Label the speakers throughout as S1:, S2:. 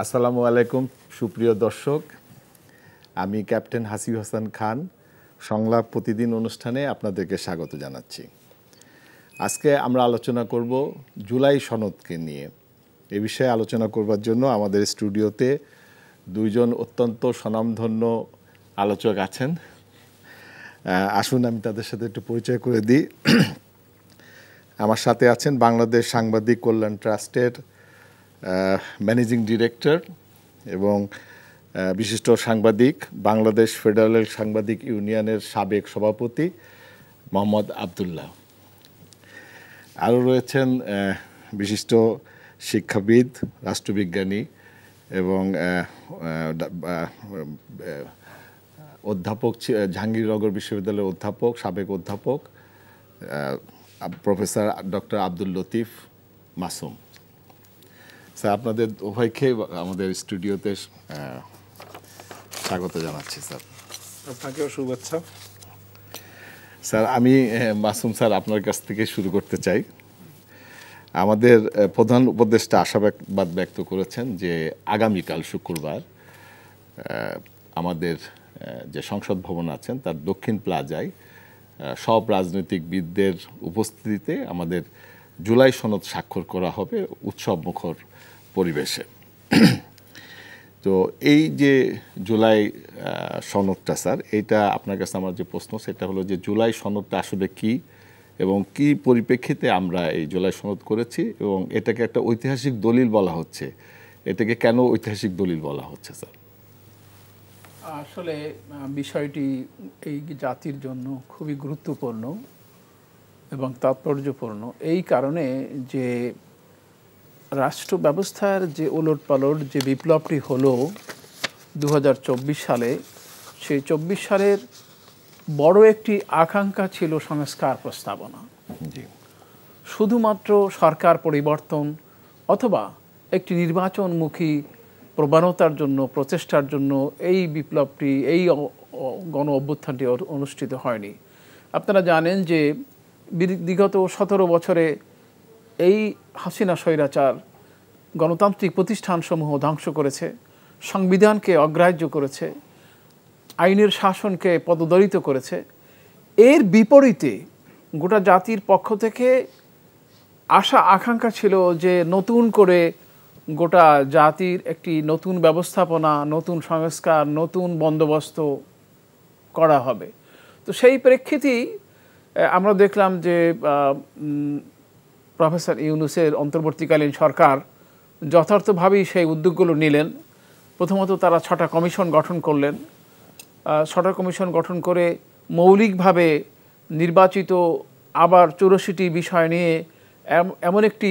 S1: আসসালামু আলাইকুম সুপ্রিয় দর্শক, আমি ক্যাপ্টেন হাসিব হাসান খান সংলাপ প্রতিদিন অনুষ্ঠানে আপনাদেরকে স্বাগত জানাচ্ছি। আজকে আমরা আলোচনা করব জুলাই সনদকে নিয়ে। এ বিষয়ে আলোচনা করবার জন্য আমাদের স্টুডিওতে দুইজন অত্যন্ত স্বনামধন্য আলোচক আছেন। আসুন আমি তাদের সাথে একটু পরিচয় করে দিই। আমার সাথে আছেন বাংলাদেশ সাংবাদিক কল্যাণ ট্রাস্টের ম্যানেজিং ডিরেক্টর এবং বিশিষ্ট সাংবাদিক, বাংলাদেশ ফেডারেল সাংবাদিক ইউনিয়নের সাবেক সভাপতি মোহাম্মদ আবদুল্লাহ। আরও রয়েছেন বিশিষ্ট শিক্ষাবিদ, রাষ্ট্রবিজ্ঞানী এবং অধ্যাপক, জাহাঙ্গীরনগর বিশ্ববিদ্যালয়ের অধ্যাপক, সাবেক অধ্যাপক professor doctor Abdul Latif Masum. Sir, আপনাদের উভয়কে আমাদের স্টুডিওতে স্বাগত জানাচ্ছি। স্যার,
S2: আপনাকেও শুভেচ্ছা।
S1: স্যার, আমি মাসুম স্যার আপনার কাছ থেকে শুরু করতে চাই। আমাদের প্রধান উপদেষ্টা আশাবাদ ব্যক্ত করেছেন যে আগামীকাল শুক্রবার আমাদের যে সংসদ ভবন আছেন তার দক্ষিণ প্লাজায় সব রাজনৈতিকবিদদের উপস্থিতিতে আমাদের জুলাই সনদ স্বাক্ষর করা হবে উৎসবমুখর পরিবেশে। তো এই যে জুলাই সনদটা স্যার, এইটা আপনার কাছে আমার যে প্রশ্ন সেটা হলো যে জুলাই সনদটা আসলে কি এবং কি পরিপ্রেক্ষিতে আমরা এই জুলাই সনদ করেছি এবং এটাকে একটা ঐতিহাসিক দলিল বলা হচ্ছে। এটাকে কেন ঐতিহাসিক দলিল বলা হচ্ছে স্যার?
S2: আসলে বিষয়টি এই জাতির জন্য খুবই গুরুত্বপূর্ণ এবং তাৎপর্যপূর্ণ এই কারণে যে রাষ্ট্র ব্যবস্থার যে ওলটপালট, যে বিপ্লবটি হলো 2024 সালে, সেই 24 সালের বড় একটি আকাঙ্ক্ষা ছিল সংস্কার প্রস্তাবনা। শুধুমাত্র সরকার পরিবর্তন অথবা একটি নির্বাচনমুখী প্রবণতার জন্য, প্রচেষ্টার জন্য এই বিপ্লবটি, এই গণ অভ্যুত্থানটি অনুষ্ঠিত হয়নি। আপনারা জানেন যে বিগত 17 বছরে এই হাসিনা স্বৈরাচার গণতান্ত্রিক প্রতিষ্ঠানসমূহ ধ্বংস করেছে, সংবিধানকে অগ্রাহ্য করেছে, আইনের শাসনকে পদদলিত করেছে। এর বিপরীতে গোটা জাতির পক্ষ থেকে আশা আকাঙ্ক্ষা ছিল যে নতুন করে গোটা জাতির একটি নতুন ব্যবস্থাপনা, নতুন সংস্কার, নতুন বন্দোবস্ত করা হবে। তো সেই প্রেক্ষিতেই আমরা দেখলাম যে প্রফেসর ইউনূসের অন্তর্বর্তীকালীন সরকার যথার্থভাবেই সেই উদ্যোগগুলো নিলেন। প্রথমত তারা 6টা কমিশন গঠন করলেন। 6টা কমিশন গঠন করে মৌলিকভাবে নির্বাচিত আবার 84টি বিষয় নিয়ে এমন একটি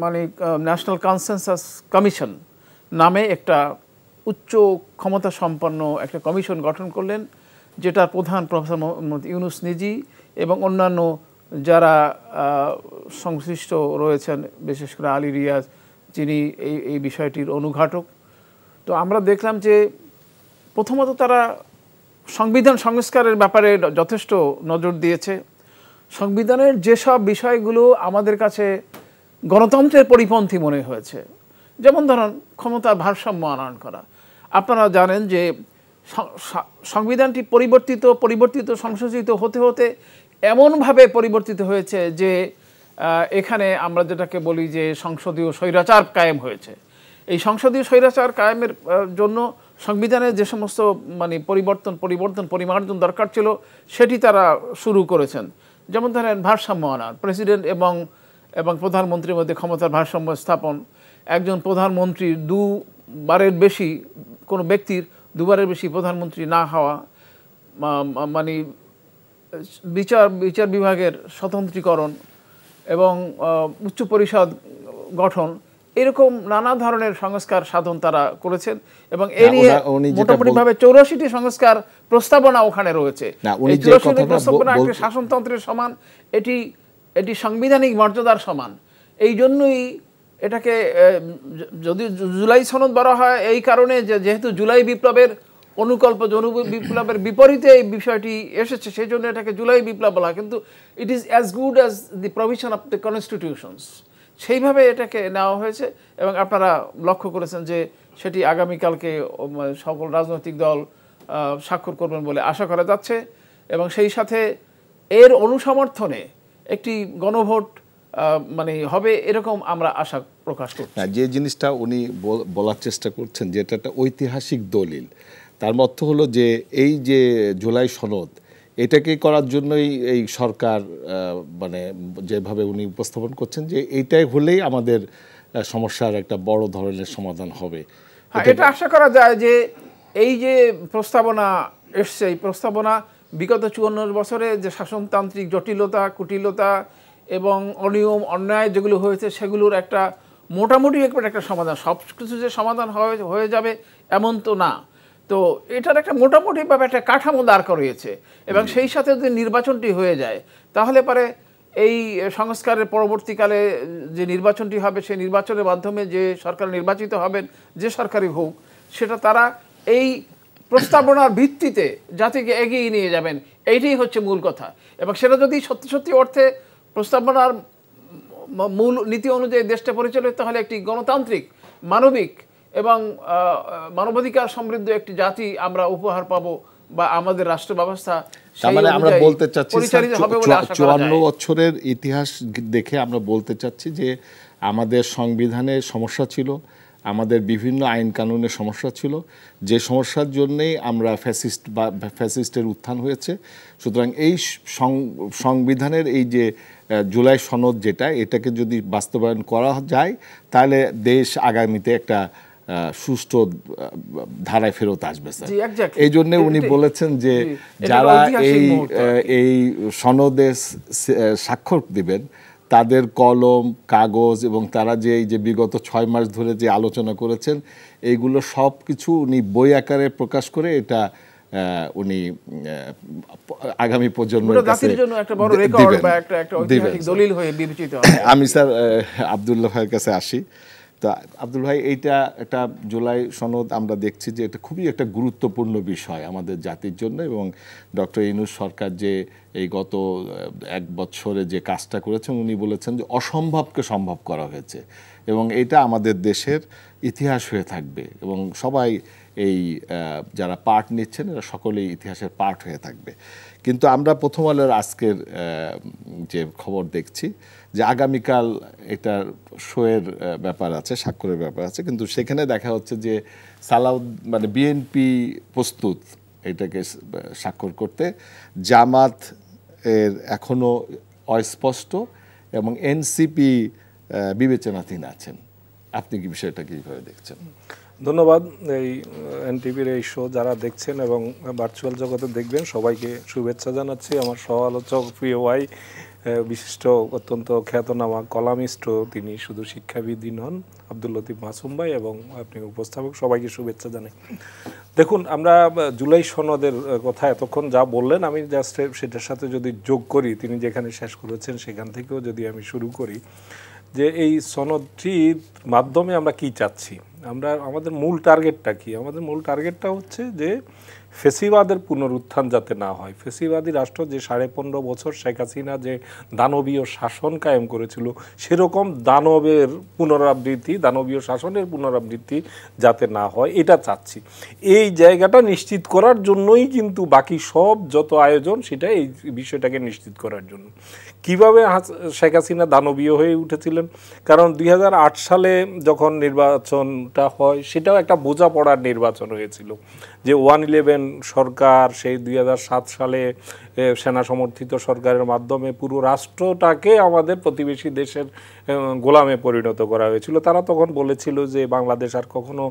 S2: মানে ন্যাশনাল কনসেনসাস কমিশন নামে একটা উচ্চ ক্ষমতা সম্পন্ন একটা কমিশন গঠন করলেন, যেটা প্রধান প্রফেসর মোহাম্মদ ইউনূস নিজেই এবং অন্যান্য যারা সংশ্লিষ্ট রয়েছেন, বিশেষ করে আলী রিয়াজ, যিনি এই বিষয়টির অনুঘাটক। তো আমরা দেখলাম যে প্রথমত তারা সংবিধান সংস্কারের ব্যাপারে যথেষ্ট নজর দিয়েছে। সংবিধানের যেসব বিষয়গুলো আমাদের কাছে গণতন্ত্রের পরিপন্থী মনে হয়েছে, যেমন ধরুন ক্ষমতার ভারসাম্য আনয়ন করা। আপনারা জানেন যে সংবিধানটি পরিবর্তিত সংশোধিত হতে হতে এমনভাবে পরিবর্তিত হয়েছে যে এখানে আমরা যেটাকে বলি যে সংসদীয় স্বৈরাচার কায়েম হয়েছে। এই সংসদীয় স্বৈরাচার কায়েমের জন্য সংবিধানের যে সমস্ত মানে পরিমার্জন দরকার ছিল সেটি তারা শুরু করেছেন। যেমন ধরেন ভারসাম্য আনার, প্রেসিডেন্ট এবং প্রধানমন্ত্রীর মধ্যে ক্ষমতার ভারসাম্য স্থাপন, একজন প্রধানমন্ত্রী দুবারের বেশি, কোনো ব্যক্তির দুবারের বেশি প্রধানমন্ত্রী না হওয়া, মানে বিচার বিভাগের স্বতন্ত্রীকরণ এবং উচ্চ পরিষদ গঠন, এরকম নানা ধরনের সংস্কার সাধন তারা করেছেন এবং এ নিয়ে মোটামুটিভাবে 84টি সংস্কার প্রস্তাবনা ওখানে রয়েছে। এই 84টি প্রস্তাবনা একটি শাসনতন্ত্রের সমান, এটি সাংবিধানিক মর্যাদার সমান। এই জন্যই এটাকে যদি জুলাই সনদ বলা হয় এই কারণে যেহেতু জুলাই বিপ্লবের অনুকল্প, বিপ্লবের বিপরীতে এই বিষয়টি এসেছে, সেই জন্য এটাকে জুলাই বিপ্লব বলা হয়। কিন্তু it is as good as the provision of the constitutions. সেইভাবে এটাকে নেওয়া হয়েছে এবং আপনারা লক্ষ্য করেছেন যে সেটি আগামীকালকে সকল রাজনৈতিক দল স্বাক্ষর করবেন বলে আশা করা যাচ্ছে এবং সেই সাথে এর অনুসমর্থনে একটি গণভোট মানে হবে এরকম আমরা আশা প্রকাশ করছি।
S1: যে জিনিসটা উনি বলার চেষ্টা করছেন যে এটা একটা ঐতিহাসিক দলিল, তার অর্থ হলো যে এই যে জুলাই সনদ এটাকে করার জন্যই এই সরকার মানে যেভাবে উনি উপস্থাপন করছেন যে এইটাই হলেই আমাদের সমস্যার একটা বড় ধরনের সমাধান হবে।
S2: এটা আশা করা যায় যে এই যে প্রস্তাবনা এসছে, এই প্রস্তাবনা বিগত 54 বছরে যে শাসনতান্ত্রিক জটিলতা, কুটিলতা এবং অনিয়ম অন্যায় যেগুলো হয়েছে সেগুলোর একটা মোটামুটি একটা সমাধান, সব কিছু যে সমাধান হয়ে যাবে এমন তো না, তো এটার একটা মোটামুটিভাবে একটা কাঠামো দাঁড় করিয়েছে এবং সেই সাথে যদি নির্বাচনটি হয়ে যায় তাহলে পরে এই সংস্কারের পরবর্তীকালে যে নির্বাচনটি হবে সেই নির্বাচনের মাধ্যমে যে সরকার নির্বাচিত হবেন, যে সরকারই হোক, সেটা তারা এই প্রস্তাবনার ভিত্তিতে জাতিকে এগিয়ে নিয়ে যাবেন, এইটাই হচ্ছে মূল কথা। এবং সেটা যদি সত্যি সত্যি অর্থে প্রস্তাবনার মূল নীতি অনুযায়ী দেশটা পরিচালিত তাহলে একটি গণতান্ত্রিক, মানবিক এবং মানবাধিকার সমৃদ্ধ একটি জাতি আমরা উপহার পাবো বা আমাদের রাষ্ট্র ব্যবস্থা
S1: আমরা বলতে চাচ্ছি 54 বছরের ইতিহাস দেখে আমরা বলতে চাচ্ছি যে আমাদের সংবিধানের সমস্যা ছিল, আমাদের বিভিন্ন আইন কানুনের সমস্যা ছিল, যে সমস্যার জন্যেই আমরা ফ্যাসিস্টের উত্থান হয়েছে। সুতরাং এই সংবিধানের এই যে জুলাই সনদ যেটা, এটাকে যদি বাস্তবায়ন করা যায় তাহলে দেশ আগামীতে একটা সুষ্ঠু ধারায় ফেরত আসবে স্যার। এই জন্য উনি বলেছেন যে যারা এই সনদে স্বাক্ষর দিবেন তাদের কলম কাগজ এবং তারা যে এই যে বিগত 6 মাস ধরে যে আলোচনা করেছেন এইগুলো সব কিছু উনি বই আকারে প্রকাশ করে এটা উনি আগামী প্রজন্মের কাছে আমি স্যার আব্দুল্লাহ ভাইয়ের কাছে আসি। তো আব্দুল ভাই, এইটা একটা জুলাই সনদ আমরা দেখছি যে এটা খুবই একটা গুরুত্বপূর্ণ বিষয় আমাদের জাতির জন্য এবং ডক্টর ইউনূস সরকার যে এই গত 1 বছরে যে কাজটা করেছেন উনি বলেছেন যে অসম্ভবকে সম্ভব করা হয়েছে এবং এটা আমাদের দেশের ইতিহাস হয়ে থাকবে এবং সবাই এই যারা পার্ট নিচ্ছেন এরা সকলেই ইতিহাসের পার্ট হয়ে থাকবে। কিন্তু আমরা প্রথম আলোর আজকের যে খবর দেখছি যে আগামীকাল এটার শোয়ের ব্যাপার আছে, স্বাক্ষরের ব্যাপার আছে, কিন্তু সেখানে দেখা হচ্ছে যে মানে বিএনপি প্রস্তুত এটাকে স্বাক্ষর করতে, জামাত এর এখনো অস্পষ্ট এবং এনসিপি বিবেচনাধীন আছেন। আপনি কি বিষয়টা কীভাবে দেখছেন?
S3: ধন্যবাদ। এই এনটিভির এই শো যারা দেখছেন এবং ভার্চুয়াল জগতে দেখবেন সবাইকে শুভেচ্ছা জানাচ্ছি। আমার সহ আলোচক প্রিয় ভাই, বিশিষ্ট অত্যন্ত খ্যাতনামা কলামিস্ট, তিনি শুধু শিক্ষাবিদই নন, আব্দুল লতিফ মাসুম ভাই এবং আপনি উপস্থাপক, সবাইকে শুভেচ্ছা জানাই। দেখুন, আমরা জুলাই সনদের কথা এতক্ষণ যা বললেন আমি জাস্ট সেটার সাথে যদি যোগ করি, তিনি যেখানে শেষ করেছেন সেখান থেকেও যদি আমি শুরু করি যে এই সনদটির মাধ্যমে আমরা কি চাচ্ছি, আমাদের মূল টার্গেটটা কি? আমাদের মূল টার্গেটটা হচ্ছে যে ফেসিবাদের পুনরুত্থান যাতে না হয়। ফেসিবাদী রাষ্ট্র যে 15.5 বছর শেখ হাসিনা যে দানবীয় শাসন কায়েম করেছিল সেরকম দানবের পুনরাবৃত্তি, দানবীয় শাসনের পুনরাবৃত্তি যাতে না হয় এটা চাচ্ছি। এই জায়গাটা নিশ্চিত করার জন্যই কিন্তু বাকি সব যত আয়োজন সেটা এই বিষয়টাকে নিশ্চিত করার জন্য। কিভাবে শেখ হাসিনা দানবীয় হয়ে উঠেছিলেন? কারণ 2008 সালে যখন নির্বাচনটা হয় সেটাও একটা বোঝাপড়ার নির্বাচন হয়েছিল যে 111 সরকার সেই 2007 সালে সেনা সমর্থিত সরকারের মাধ্যমে পুরো রাষ্ট্রটাকে আমাদের প্রতিবেশী দেশের গোলামে পরিণত করা হয়েছিল। তারা তখন বলেছিল যে বাংলাদেশ আর কখনো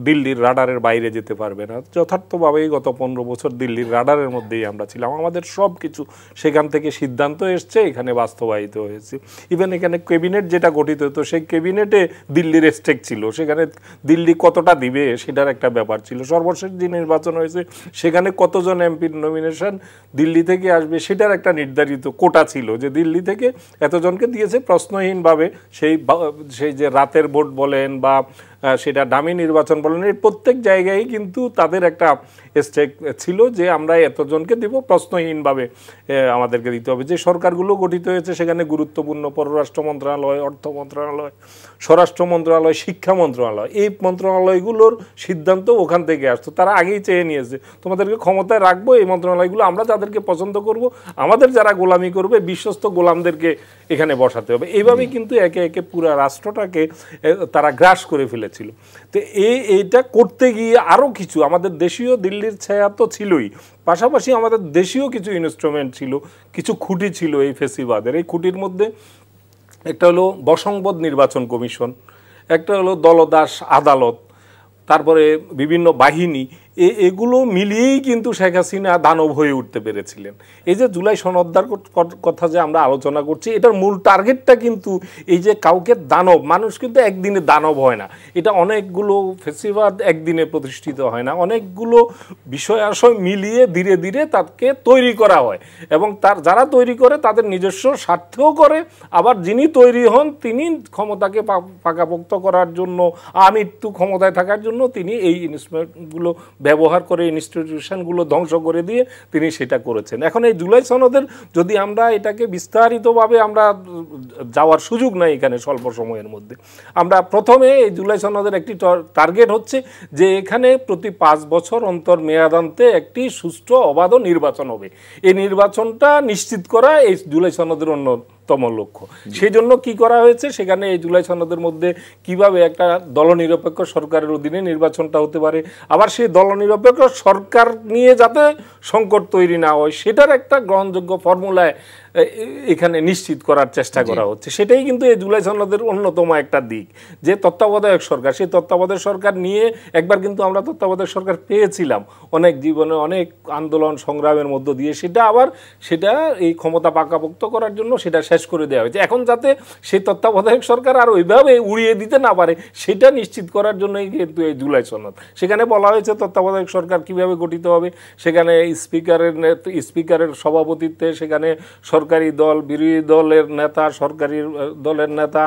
S3: দিল্লির রাডারের বাইরে যেতে পারবে না। যথার্থভাবেই গত 15 বছর দিল্লির রাডারের মধ্যেই আমরা ছিলাম। আমাদের সব কিছু সেখান থেকে সিদ্ধান্ত এসছে, এখানে বাস্তবায়িত হয়েছে। ইভেন এখানে ক্যাবিনেট যেটা গঠিত হতো সেই ক্যাবিনেটে দিল্লির স্টেক ছিল, সেখানে দিল্লি কতটা দিবে সেটার একটা ব্যাপার ছিল। সর্বশেষ যে নির্বাচন হয়েছে সেখানে কতজন এমপির নমিনেশন দিল্লি থেকে আসবে সেটার একটা নির্ধারিত কোটা ছিল যে দিল্লি থেকে এতজনকে দিয়েছে প্রশ্নহীনভাবে। সেই যে রাতের ভোট বলেন বা সেটা ডামি নির্বাচন বলেন, এই প্রত্যেক জায়গায় কিন্তু তাদের একটা স্টেক ছিল যে আমরা এতজনকে দিব, প্রশ্নহীনভাবে আমাদেরকে দিতে হবে। যে সরকারগুলো গঠিত হয়েছে সেখানে গুরুত্বপূর্ণ পররাষ্ট্র মন্ত্রণালয়, অর্থ মন্ত্রণালয়, স্বরাষ্ট্র মন্ত্রণালয়, শিক্ষা মন্ত্রণালয়, এই মন্ত্রণালয়গুলোর সিদ্ধান্ত ওখান থেকে আসতো। তারা আগেই চেয়ে নিয়েছে তোমাদেরকে ক্ষমতায় রাখবো, এই মন্ত্রণালয়গুলো আমরা যাদেরকে পছন্দ করব, আমাদের যারা গোলামি করবে বিশ্বস্ত গোলামদেরকে এখানে বসাতে হবে। এইভাবেই কিন্তু একে একে পুরা রাষ্ট্রটাকে তারা গ্রাস করে ফেলেছিল। তো এইটা করতে গিয়ে আরও কিছু আমাদের দেশীয়, দিল্লির ছায়া তো ছিলই, পাশাপাশি আমাদের দেশীয় কিছু ইনস্ট্রুমেন্ট ছিল, কিছু খুঁটি ছিল এই ফেসিবাদের। এই খুঁটির মধ্যে একটা হলো বসংবদ নির্বাচন কমিশন, একটা হলো দলদাস আদালত, তারপরে বিভিন্ন বাহিনী, এগুলো মিলিয়েই কিন্তু শেখ হাসিনা দানব হয়ে উঠতে পেরেছিলেন। এই যে জুলাই সনদদার কথা যে আমরা আলোচনা করছি, এটার মূল টার্গেটটা কিন্তু এই যে কাউকে দানব, মানুষ কিন্তু একদিনে দানব হয় না, এটা অনেকগুলো ফেসিবাদ একদিনে প্রতিষ্ঠিত হয় না, অনেকগুলো বিষয় আশয় মিলিয়ে ধীরে ধীরে তাকে তৈরি করা হয়, এবং তার যারা তৈরি করে তাদের নিজস্ব স্বার্থও করে, আবার যিনি তৈরি হন তিনি ক্ষমতাকে পাকাপোক্ত করার জন্য, আমৃত্যু ক্ষমতায় থাকার জন্য তিনি এই ইনস্ট্রুমেন্টগুলো ব্যবহার করে, ইনস্টিটিউশনগুলো ধ্বংস করে দিয়ে তিনি সেটা করেছেন। এখন এই জুলাই সনদের যদি আমরা এটাকে বিস্তারিতভাবে আমরা যাওয়ার সুযোগ নাই এখানে স্বল্প সময়ের মধ্যে, আমরা প্রথমে এই জুলাই সনদের একটি টার্গেট হচ্ছে যে এখানে প্রতি 5 বছর অন্তর মেয়াদান্তে একটি সুষ্ঠু অবাধ নির্বাচন হবে। এই নির্বাচনটা নিশ্চিত করা এই জুলাই সনদের অন্যতম লক্ষ্য। সেই জন্য কি করা হয়েছে, সেখানে এই জুলাই সনদের মধ্যে কিভাবে একটা দলনিরপেক্ষ সরকারের অধীনে নির্বাচনটা হতে পারে, আবার সেই দলনিরপেক্ষ সরকার নিয়ে যাতে সংকট তৈরি না হয় সেটার একটা গ্রহণযোগ্য ফর্মুলায় এখানে নিশ্চিত করার চেষ্টা করা হচ্ছে। সেটাই কিন্তু এই জুলাই সনদের অন্যতম একটা দিক, যে তত্ত্বাবধায়ক সরকার, সেই তত্ত্বাবধায়ক সরকার নিয়ে একবার কিন্তু আমরা তত্ত্বাবধায়ক সরকার পেয়েছিলাম অনেক জীবনে, অনেক আন্দোলন সংগ্রামের মধ্য দিয়ে, সেটা এই ক্ষমতা পাকাপোক্ত করার জন্য সেটা শেষ করে দেওয়া হয়েছে। এখন যাতে সেই তত্ত্বাবধায়ক সরকার আর ওইভাবে উড়িয়ে দিতে না পারে সেটা নিশ্চিত করার জন্যই কিন্তু এই জুলাই সনদ। সেখানে বলা হয়েছে তত্ত্বাবধায়ক সরকার কিভাবে গঠিত হবে, সেখানে স্পিকারের সভাপতিত্বে সেখানে সরকারি দল, বিরোধী দলের নেতা, সরকারি দলের নেতা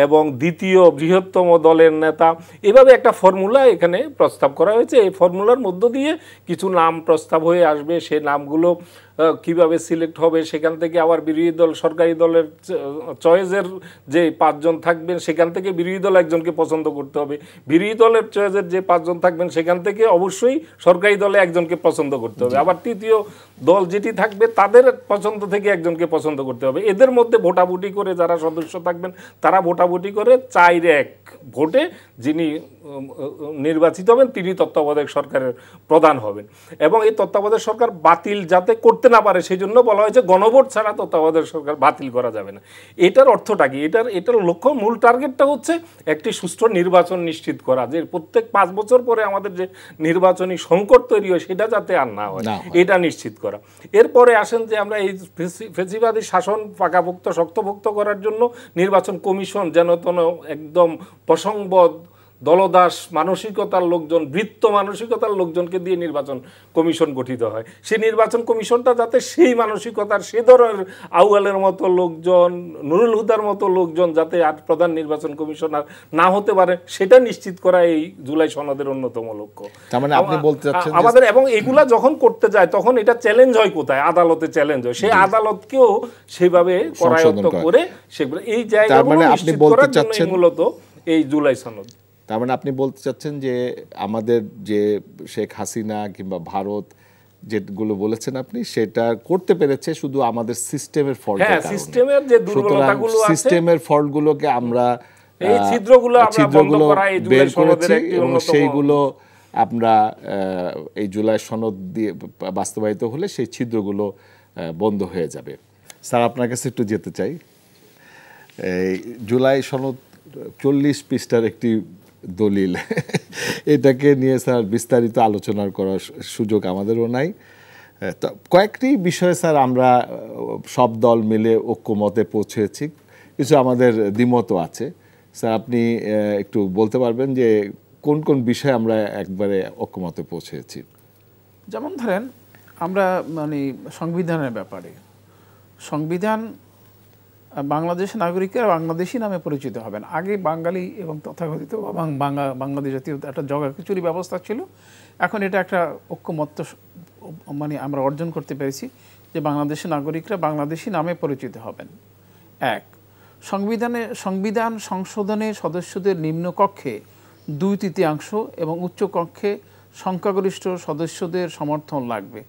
S3: এবং দ্বিতীয় বৃহত্তম দলের নেতা, এভাবে একটা ফর্মুলা এখানে প্রস্তাব করা হয়েছে। এই ফর্মুলার মধ্য দিয়ে কিছু নাম প্রস্তাব হয়ে আসবে, সেই নামগুলো কিভাবে সিলেক্ট হবে, সেখান থেকে আবার বিরোধী দল, সরকারি দলের চয়েসের যে 5 জন থাকবেন সেখান থেকে বিরোধী দল একজনকে পছন্দ করতে হবে, বিরোধী দলের চয়েসের যে 5 জন থাকবেন সেখান থেকে অবশ্যই সরকারি দলে একজনকে পছন্দ করতে হবে, আবার তৃতীয় দল যেটি থাকবে তাদের পছন্দ থেকে একজনকে পছন্দ করতে হবে। এদের মধ্যে ভোটাভুটি করে যারা সদস্য থাকবেন তারা ভোটাভুটি করে 4-1 ভোটে যিনি নির্বাচিত হবেন তিনি তত্ত্বাবধায়ক সরকারের প্রধান হবেন। এবং এই তত্ত্বাবধায়ক সরকার বাতিল যাতে করতে না পারে সেই জন্য বলা হয়েছে গণভোট ছাড়া তত্ত্বাবধায়ক সরকার বাতিল করা যাবে না। এটার অর্থটা কি, এটার লক্ষ্য, মূল টার্গেটটা হচ্ছে একটি সুষ্ঠু নির্বাচন নিশ্চিত করা, যে প্রত্যেক 5 বছর পরে আমাদের যে নির্বাচনী সংকট তৈরি হয় সেটা যাতে আর না হয়, এটা নিশ্চিত করা। এরপরে আসেন যে আমরা এই ফেসিবাদী শাসন পাকাপোক্ত শক্তপোক্ত করার জন্য নির্বাচন কমিশন যেন একদম প্রসংবদ দলদাস মানসিকতার লোকজন, বৃত্ত মানসিকতার লোকজনকে দিয়ে নির্বাচন কমিশন গঠিত হয়। সেই নির্বাচন কমিশনটা যাতে সেই মানসিকতার, সে ধরনের আউয়ালের মতো লোকজন, নুরুল হুদার মতো লোকজন যাতে আর প্রধান নির্বাচন কমিশনার না হতে পারে সেটা নিশ্চিত করা এই জুলাই সনদের অন্যতম লক্ষ্য।
S1: তার মানে আপনি বলতে চাচ্ছেন
S3: আমাদের, এবং এগুলা যখন করতে যায় তখন এটা চ্যালেঞ্জ হয় কোথায়, আদালতে চ্যালেঞ্জ হয়, সেই আদালতকেও সেভাবে করায়ত্ত করে সেগুলো এই জায়গাগুলো নিশ্চিত করার জন্য মূলত এই জুলাই সনদ।
S1: তার মানে আপনি বলতে চাচ্ছেন যে আমাদের যে শেখ হাসিনা কিংবা ভারত যেগুলো বলেছেন আপনি, সেটা করতে পেরেছে শুধু আমাদের সিস্টেমের ফল্ট,
S3: সিস্টেমের যে দুর্বলতাগুলো আছে,
S1: সিস্টেমের ফল্টগুলোকে আমরা
S3: এই ছিদ্রগুলো বন্ধ করা এই জুলাই সনদের একটি অন্যতম,
S1: সেইগুলো আমরা এই জুলাই সনদ দিয়ে বাস্তবায়িত হলে সেই ছিদ্রগুলো বন্ধ হয়ে যাবে। স্যার আপনার কাছে একটু যেতে চাই, এই জুলাই সনদ 40 পৃষ্ঠার একটি দলিল, এটাকে নিয়ে স্যার বিস্তারিত আলোচনার করার সুযোগ আমাদেরও নাই। তো কয়েকটি বিষয়ে স্যার আমরা সব দল মিলে ঐক্যমতে পৌঁছেছি, কিছু আমাদের দ্বিমতও আছে। স্যার আপনি একটু বলতে পারবেন যে কোন কোন বিষয়ে আমরা একবারে ঐক্যমতে পৌঁছেছি?
S2: যেমন ধরেন আমরা সংবিধানের ব্যাপারে, সংবিধান বাংলাদেশের নাগরিকরা বাংলাদেশি নামে পরিচিত হবেন। আগে বাঙালি এবং তথাকথিত বাংলাদেশ জাতীয় একটা জগাখিচুড়ি ব্যবস্থা ছিল। এখন এটা একটা ঐক্যমত্য মানে আমরা অর্জন করতে পেরেছি যে বাংলাদেশের নাগরিকরা বাংলাদেশি নামে পরিচিত হবেন। এক, সংবিধান সংশোধনের সদস্যদের নিম্নকক্ষে 2/3 এবং উচ্চকক্ষে সংখ্যাগরিষ্ঠ সদস্যদের সমর্থন লাগবে।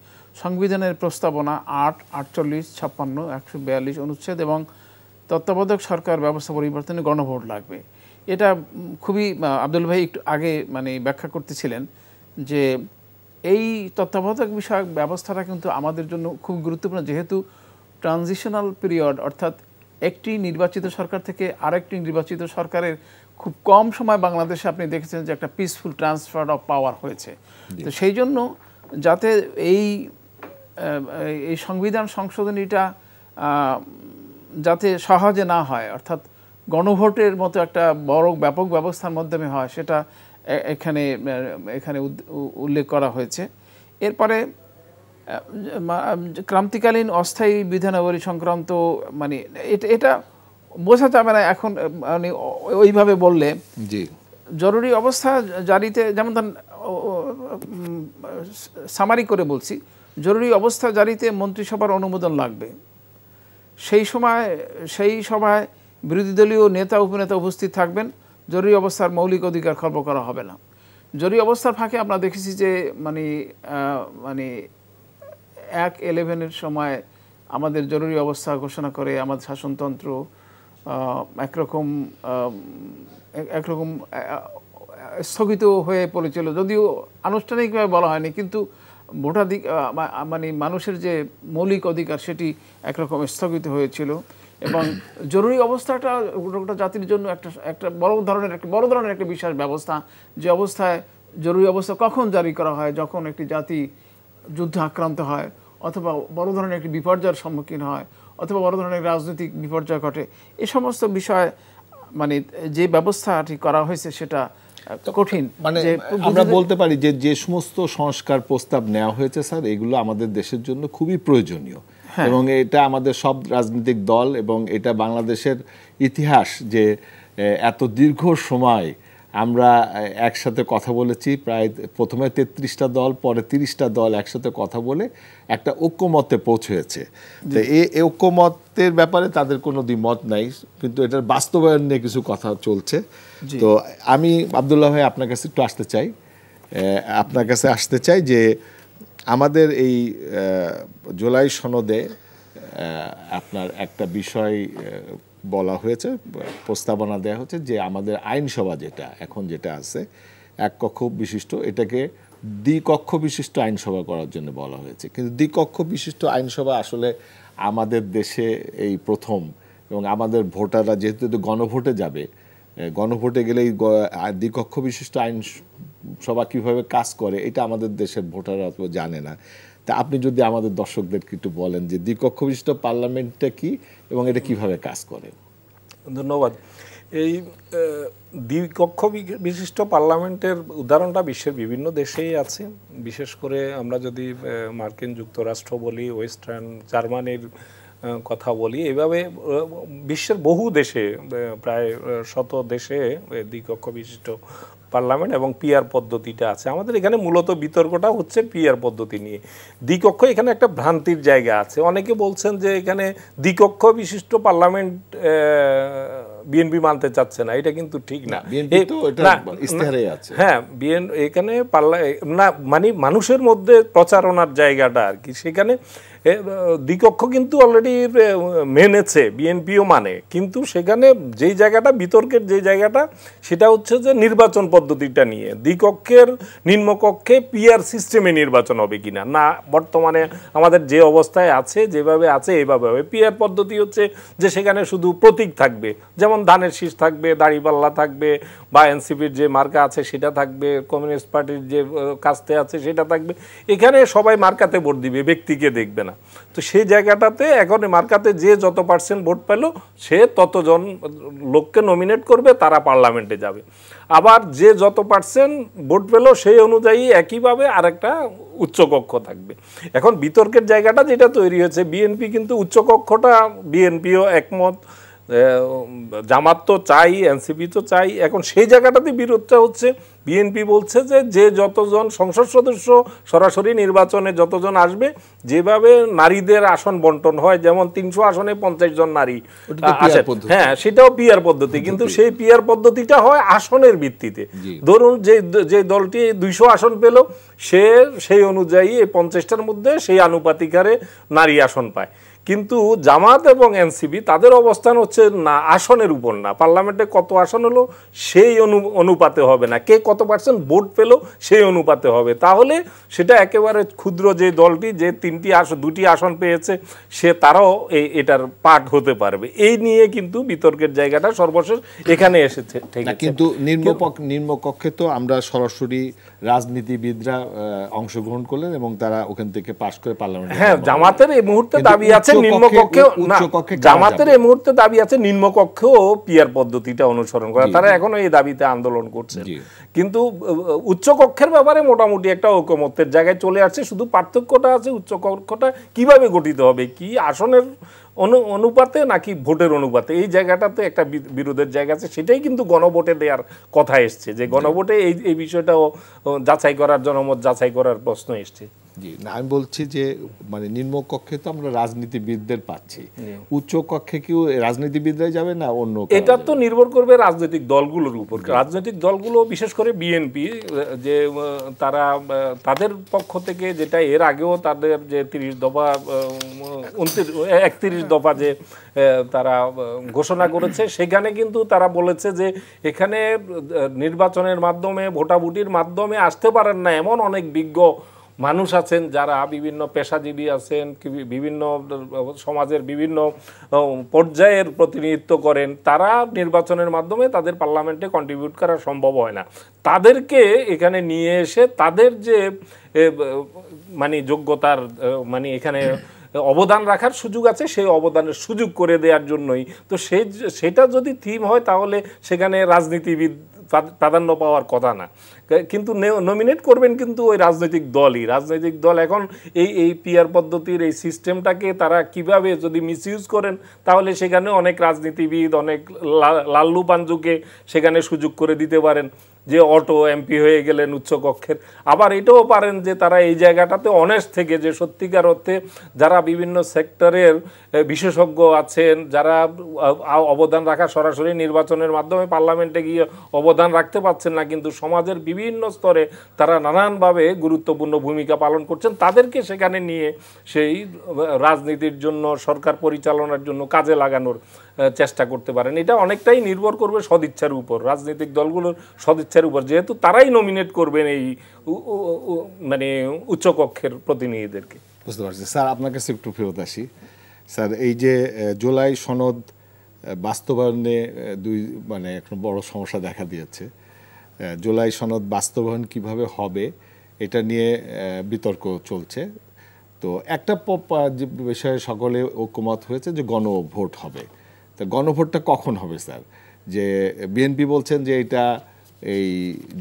S2: সংবিধানের প্রস্তাবনা 8, 48, 56, 142 অনুচ্ছেদ এবং তত্ত্বাবধায়ক সরকার ব্যবস্থা পরিবর্তনে গণভোট লাগবে। এটা খুবই আব্দুল ভাই একটু আগে মানে ব্যাখ্যা করতেছিলেন যে এই তত্ত্বাবধায়ক বিষয়ক ব্যবস্থাটা কিন্তু আমাদের জন্য খুব গুরুত্বপূর্ণ, যেহেতু ট্রানজিশনাল পিরিয়ড, অর্থাৎ একটি নির্বাচিত সরকার থেকে আরেকটি নির্বাচিত সরকারের খুব কম সময় বাংলাদেশে আপনি দেখেছেন যে একটা পিসফুল ট্রান্সফার অফ পাওয়ার হয়েছে। তো সেই জন্য যাতে এই সংবিধান সংশোধনীটা যাতে সহজে না হয়, অর্থাৎ গণভোটের মতো একটা বড় ব্যাপক ব্যবস্থার মাধ্যমে হয়, সেটা এখানে উল্লেখ করা হয়েছে। এরপরে ক্রান্তিকালীন অস্থায়ী বিধানাবলী সংক্রান্ত মানে এটা বোঝা যাবে না এখন মানে ওইভাবে বললে।
S1: জি,
S2: জরুরি অবস্থা জারিতে, যেমন সামারি করে বলছি, জরুরি অবস্থা জারিতে মন্ত্রিসভার অনুমোদন লাগবে। সেই সভায় বিরোধী দলীয় নেতা উপনেতা উপস্থিত থাকবেন। জরুরি অবস্থার মৌলিক অধিকার খর্ব করা হবে না। জরুরি অবস্থার ফাঁকে আমরা দেখেছি যে মানে 1/11 সময় আমাদের জরুরি অবস্থা ঘোষণা করে আমাদের শাসনতন্ত্র একরকম স্থগিত হয়ে পড়েছিল, যদিও আনুষ্ঠানিকভাবে বলা হয়নি, কিন্তু মানে মানুষের যে মৌলিক অধিকার সেটি একরকম স্থগিত হয়েছিল। এবং জরুরি অবস্থাটা গোটা জাতির জন্য একটা বড় ধরনের একটা বিশেষ ব্যবস্থা, যে অবস্থায় জরুরি অবস্থা কখন জারি করা হয়, যখন একটি জাতি যুদ্ধে আক্রান্ত হয়, অথবা বড় ধরনের একটি বিপর্যয়ের সম্মুখীন হয়, অথবা বড় ধরনের রাজনৈতিক বিপর্যয় ঘটে। এই সমস্ত বিষয় মানে যে ব্যবস্থাটি করা হয়েছে সেটা কঠিন।
S1: মানে আমরা বলতে পারি যে সমস্ত সংস্কার প্রস্তাব নেওয়া হয়েছে স্যার, এগুলো আমাদের দেশের জন্য খুবই প্রয়োজনীয়। এবং এটা আমাদের সব রাজনৈতিক দল এবং এটা বাংলাদেশের ইতিহাস যে এত দীর্ঘ সময় আমরা একসাথে কথা বলেছি, প্রায় প্রথমে 33টা দল, পরে 30টা দল একসাথে কথা বলে একটা ঐক্যমতে পৌঁছেছে। তো এই ঐক্যমতের ব্যাপারে তাদের কোনো দ্বিমত নাই, কিন্তু এটার বাস্তবায়ন নিয়ে কিছু কথা চলছে। তো আমি আব্দুল্লাহ ভাই আপনার কাছে একটু আসতে চাই যে আমাদের এই জুলাই সনদে আপনার একটা বিষয় বলা হয়েছে, প্রস্তাবনা দেওয়া হচ্ছে যে আমাদের আইনসভা যেটা আছে 1 কক্ষ বিশিষ্ট, এটাকে দ্বিকক্ষ বিশিষ্ট আইনসভা করার জন্য বলা হয়েছে। কিন্তু দ্বিকক্ষ বিশিষ্ট আইনসভা আসলে আমাদের দেশে এই প্রথম, এবং আমাদের ভোটাররা যেহেতু গণভোটে যাবে, গণভোটে গেলে এই দ্বিকক্ষ বিশিষ্ট আইনসভা কীভাবে কাজ করে এটা আমাদের দেশের ভোটাররা জানে না। তা আপনি যদি আমাদের দর্শকদেরকে একটু বলেন যে দ্বিকক্ষ বিশিষ্ট পার্লামেন্টটা কি এবং এটা কিভাবে কাজ করে।
S3: ধন্যবাদ। এই দ্বিকক্ষ বিশিষ্ট পার্লামেন্টের উদাহরণটা বিশ্বের বিভিন্ন দেশেই আছে। বিশেষ করে আমরা যদি মার্কিন যুক্তরাষ্ট্র বলি, ওয়েস্টার্ন জার্মানির কথা বলি, এভাবে বিশ্বের বহু দেশে, প্রায় 100 দেশে দ্বিকক্ষ বিশিষ্ট পার্লামেন্ট এবং পিআর পদ্ধতিটা আছে। আমাদের এখানে মূলত বিতর্কটা হচ্ছে পিআর পদ্ধতি নিয়ে। দ্বিকক্ষ এখানে একটা ভ্রান্তির জায়গা আছে। অনেকে বলছেন যে এখানে দ্বিকক্ষ বিশিষ্ট পার্লামেন্ট বিএনপি মানতে চাচ্ছে না, এটা কিন্তু ঠিক না। হ্যাঁ, এখানে মানে মানুষের মধ্যে প্রচারণার জায়গাটা আর কি, সেখানে দ্বিকক্ষ কিন্তু অলরেডি মেনেছে, বিএনপিও মানে, কিন্তু সেখানে যেই জায়গাটা বিতর্কের যে জায়গাটা সেটা হচ্ছে যে নির্বাচন পদ্ধতিটা নিয়ে। দ্বিকক্ষের নিম্নকক্ষে পিআর সিস্টেমে নির্বাচন হবে কিনা না, বর্তমানে আমাদের যে অবস্থায় আছে যেভাবে আছে এইভাবে হবে। পিআর পদ্ধতি হচ্ছে যে সেখানে শুধু প্রতীক থাকবে, যেমন ধানের শীষ থাকবে, দাড়িপাল্লা থাকবে, বা এনসিপির যে মার্কা আছে সেটা থাকবে, কমিউনিস্ট পার্টির যে কাস্তে আছে সেটা থাকবে। এখানে সবাই মার্কাতে ভোট দিবে, ব্যক্তিকে দেখবে না। তো সেই জায়গাটাতে এখন মার্কাতে যে যত পার্সেন্ট ভোট পেল সে ততজন লোককে নমিনেট করবে, তারা পার্লামেন্টে যাবে। আবার যে যত পার্সেন্ট ভোট পেল সেই অনুযায়ী একইভাবে আরেকটা উচ্চকক্ষ থাকবে। এখন বিতর্কের জায়গাটা যেটা তৈরি হয়েছে, বিএনপি কিন্তু উচ্চকক্ষটা, বিএনপিও একমত, জামাত তো চাই, এনসিপি তো চাই। এখন সেই জায়গাটাতে বিরোধটা হচ্ছে, বিএনপি বলছে যে যতজন সংসদ সদস্য সরাসরি নির্বাচনে যতজন আসবে, যেভাবে নারীদের আসন বন্টন হয়, যেমন 300 আসনে 50 জন নারী আসে, হ্যাঁ সেটাও পিআর পদ্ধতি, কিন্তু সেই পিআর পদ্ধতিটা হয় আসনের ভিত্তিতে। ধরুন যে দলটি 200 আসন পেল, সে সেই অনুযায়ী এই 50টার মধ্যে সেই আনুপাতিক হারে নারী আসন পায়। কিন্তু জামাত এবং এনসিপি তাদের অবস্থান হচ্ছে না আসনের উপর, না পার্লামেন্টে কত আসন হলো সেই অনুপাতে হবে না, কে কত পার্সেন্ট ভোট পেল সেই অনুপাতে হবে। তাহলে সেটা একেবারে ক্ষুদ্র যে দলটি যে 2টি আসন পেয়েছে সে তারাও এটার পার্ট হতে পারবে। এই নিয়ে কিন্তু বিতর্কের জায়গাটা সর্বশেষ এখানে এসেছে। ঠিক আছে,
S1: কিন্তু নিম্নকক্ষে তো আমরা সরাসরি রাজনীতিবিদরা অংশগ্রহণ করলেন এবং তারা ওখান থেকে পাশ করে পার্লামেন্টে।
S3: হ্যাঁ, জামাতের এই মুহূর্তে দাবি আছে নিম্নকক্ষে, জামাতের এই মুহূর্তে দাবি আছে নিম্নকক্ষেও পিআর পদ্ধতিটা অনুসরণ করা, তারা এখনো এই দাবিতে আন্দোলন করছে। কিন্তু উচ্চকক্ষের ব্যাপারে মোটামুটি একটা ঐকমত্যের জায়গায় চলে আসছে। শুধু পার্থক্যটা আছে উচ্চকক্ষটা কিভাবে গঠিত হবে, কি আসনের অনুপাতে নাকি ভোটের অনুপাতে, এই জায়গাটাতে একটা বিরোধের জায়গা আছে। সেটাই কিন্তু গণভোটে দেওয়ার কথা এসছে, যে গণভোটে এই বিষয়টাও যাচাই করার, জনমত যাচাই করার প্রশ্ন এসছে।
S1: জি না, আমি বলছি যে মানে নিম্নকক্ষে তো আমরা রাজনীতিবিদদের পাচ্ছি, উচ্চ কক্ষে কি রাজনীতিবিদরাই যাবে না অন্য?
S3: এটা তো নির্ভর করবে রাজনৈতিক দলগুলোর উপর। রাজনৈতিক দলগুলো বিশেষ করে বিএনপি, যে তারা তাদের পক্ষ থেকে যেটা এর আগেও তাদের যে 30 দফা 31 দফা যে তারা ঘোষণা করেছে, সেখানে কিন্তু তারা বলেছে যে এখানে নির্বাচনের মাধ্যমে, ভোটাভুটির মাধ্যমে আসতে পারেন না এমন অনেক বিজ্ঞ মানুষ আছেন, যারা বিভিন্ন পেশাজীবী আছেন, বিভিন্ন সমাজের বিভিন্ন পর্যায়ের প্রতিনিধিত্ব করেন, তারা নির্বাচনের মাধ্যমে তাদের পার্লামেন্টে কন্ট্রিবিউট করা সম্ভব হয় না। তাদেরকে এখানে নিয়ে এসে তাদের যে মানে যোগ্যতার মানে এখানে অবদান রাখার সুযোগ আছে, সেই অবদানের সুযোগ করে দেওয়ার জন্যই তো সেটা যদি থিম হয় তাহলে সেখানে রাজনীতিবিদ প্রাধান্য পাওয়ার কথা না। কিন্তু নমিনেট করবেন কিন্তু ওই রাজনৈতিক দলই। রাজনৈতিক দল এখন এই পিআর পদ্ধতির এই সিস্টেমটাকে তারা কিভাবে যদি মিসইউজ করেন, তাহলে সেখানে অনেক রাজনীতিবিদ, অনেক লাল্লু পাঞ্জুকে সেখানে সুযোগ করে দিতে পারেন, যে অটো এমপি হয়ে গেলেন উচ্চকক্ষের। আবার এটাও পারেন যে তারা এই জায়গাটাতে অনেস্ট থেকে, যে সত্যিকার অর্থে যারা বিভিন্ন সেক্টরের বিশেষজ্ঞ আছেন, যারা অবদান রাখা সরাসরি নির্বাচনের মাধ্যমে পার্লামেন্টে গিয়ে অবদান রাখতে পারছেন না, কিন্তু সমাজের বিভিন্ন স্তরে তারা নানানভাবে গুরুত্বপূর্ণ ভূমিকা পালন করছেন, তাদেরকে সেখানে নিয়ে সেই রাজনীতির জন্য, সরকার পরিচালনার জন্য কাজে লাগানোর চেষ্টা করতে পারেন। এটা অনেকটাই নির্ভর করবে সদিচ্ছার উপর, রাজনৈতিক দলগুলোর সদিচ্ছার উপর, যেহেতু তারাই নমিনেট করবেন এই মানে উচ্চকক্ষের প্রতিনিধিদেরকে।
S1: বুঝতে পারছি। স্যার আপনার কাছে একটু ফেরত আসি। স্যার এই যে জুলাই সনদ বাস্তবায়নে মানে একটা বড় সমস্যা দেখা দিয়েছে। জুলাই সনদ বাস্তবায়ন কিভাবে হবে এটা নিয়ে বিতর্ক চলছে। তো একটা বিষয়ে সকলে ঐকমত হয়েছে যে গণভোট হবে। তো গণভোটটা কখন হবে স্যার? যে বিএনপি বলছেন যে এটা এই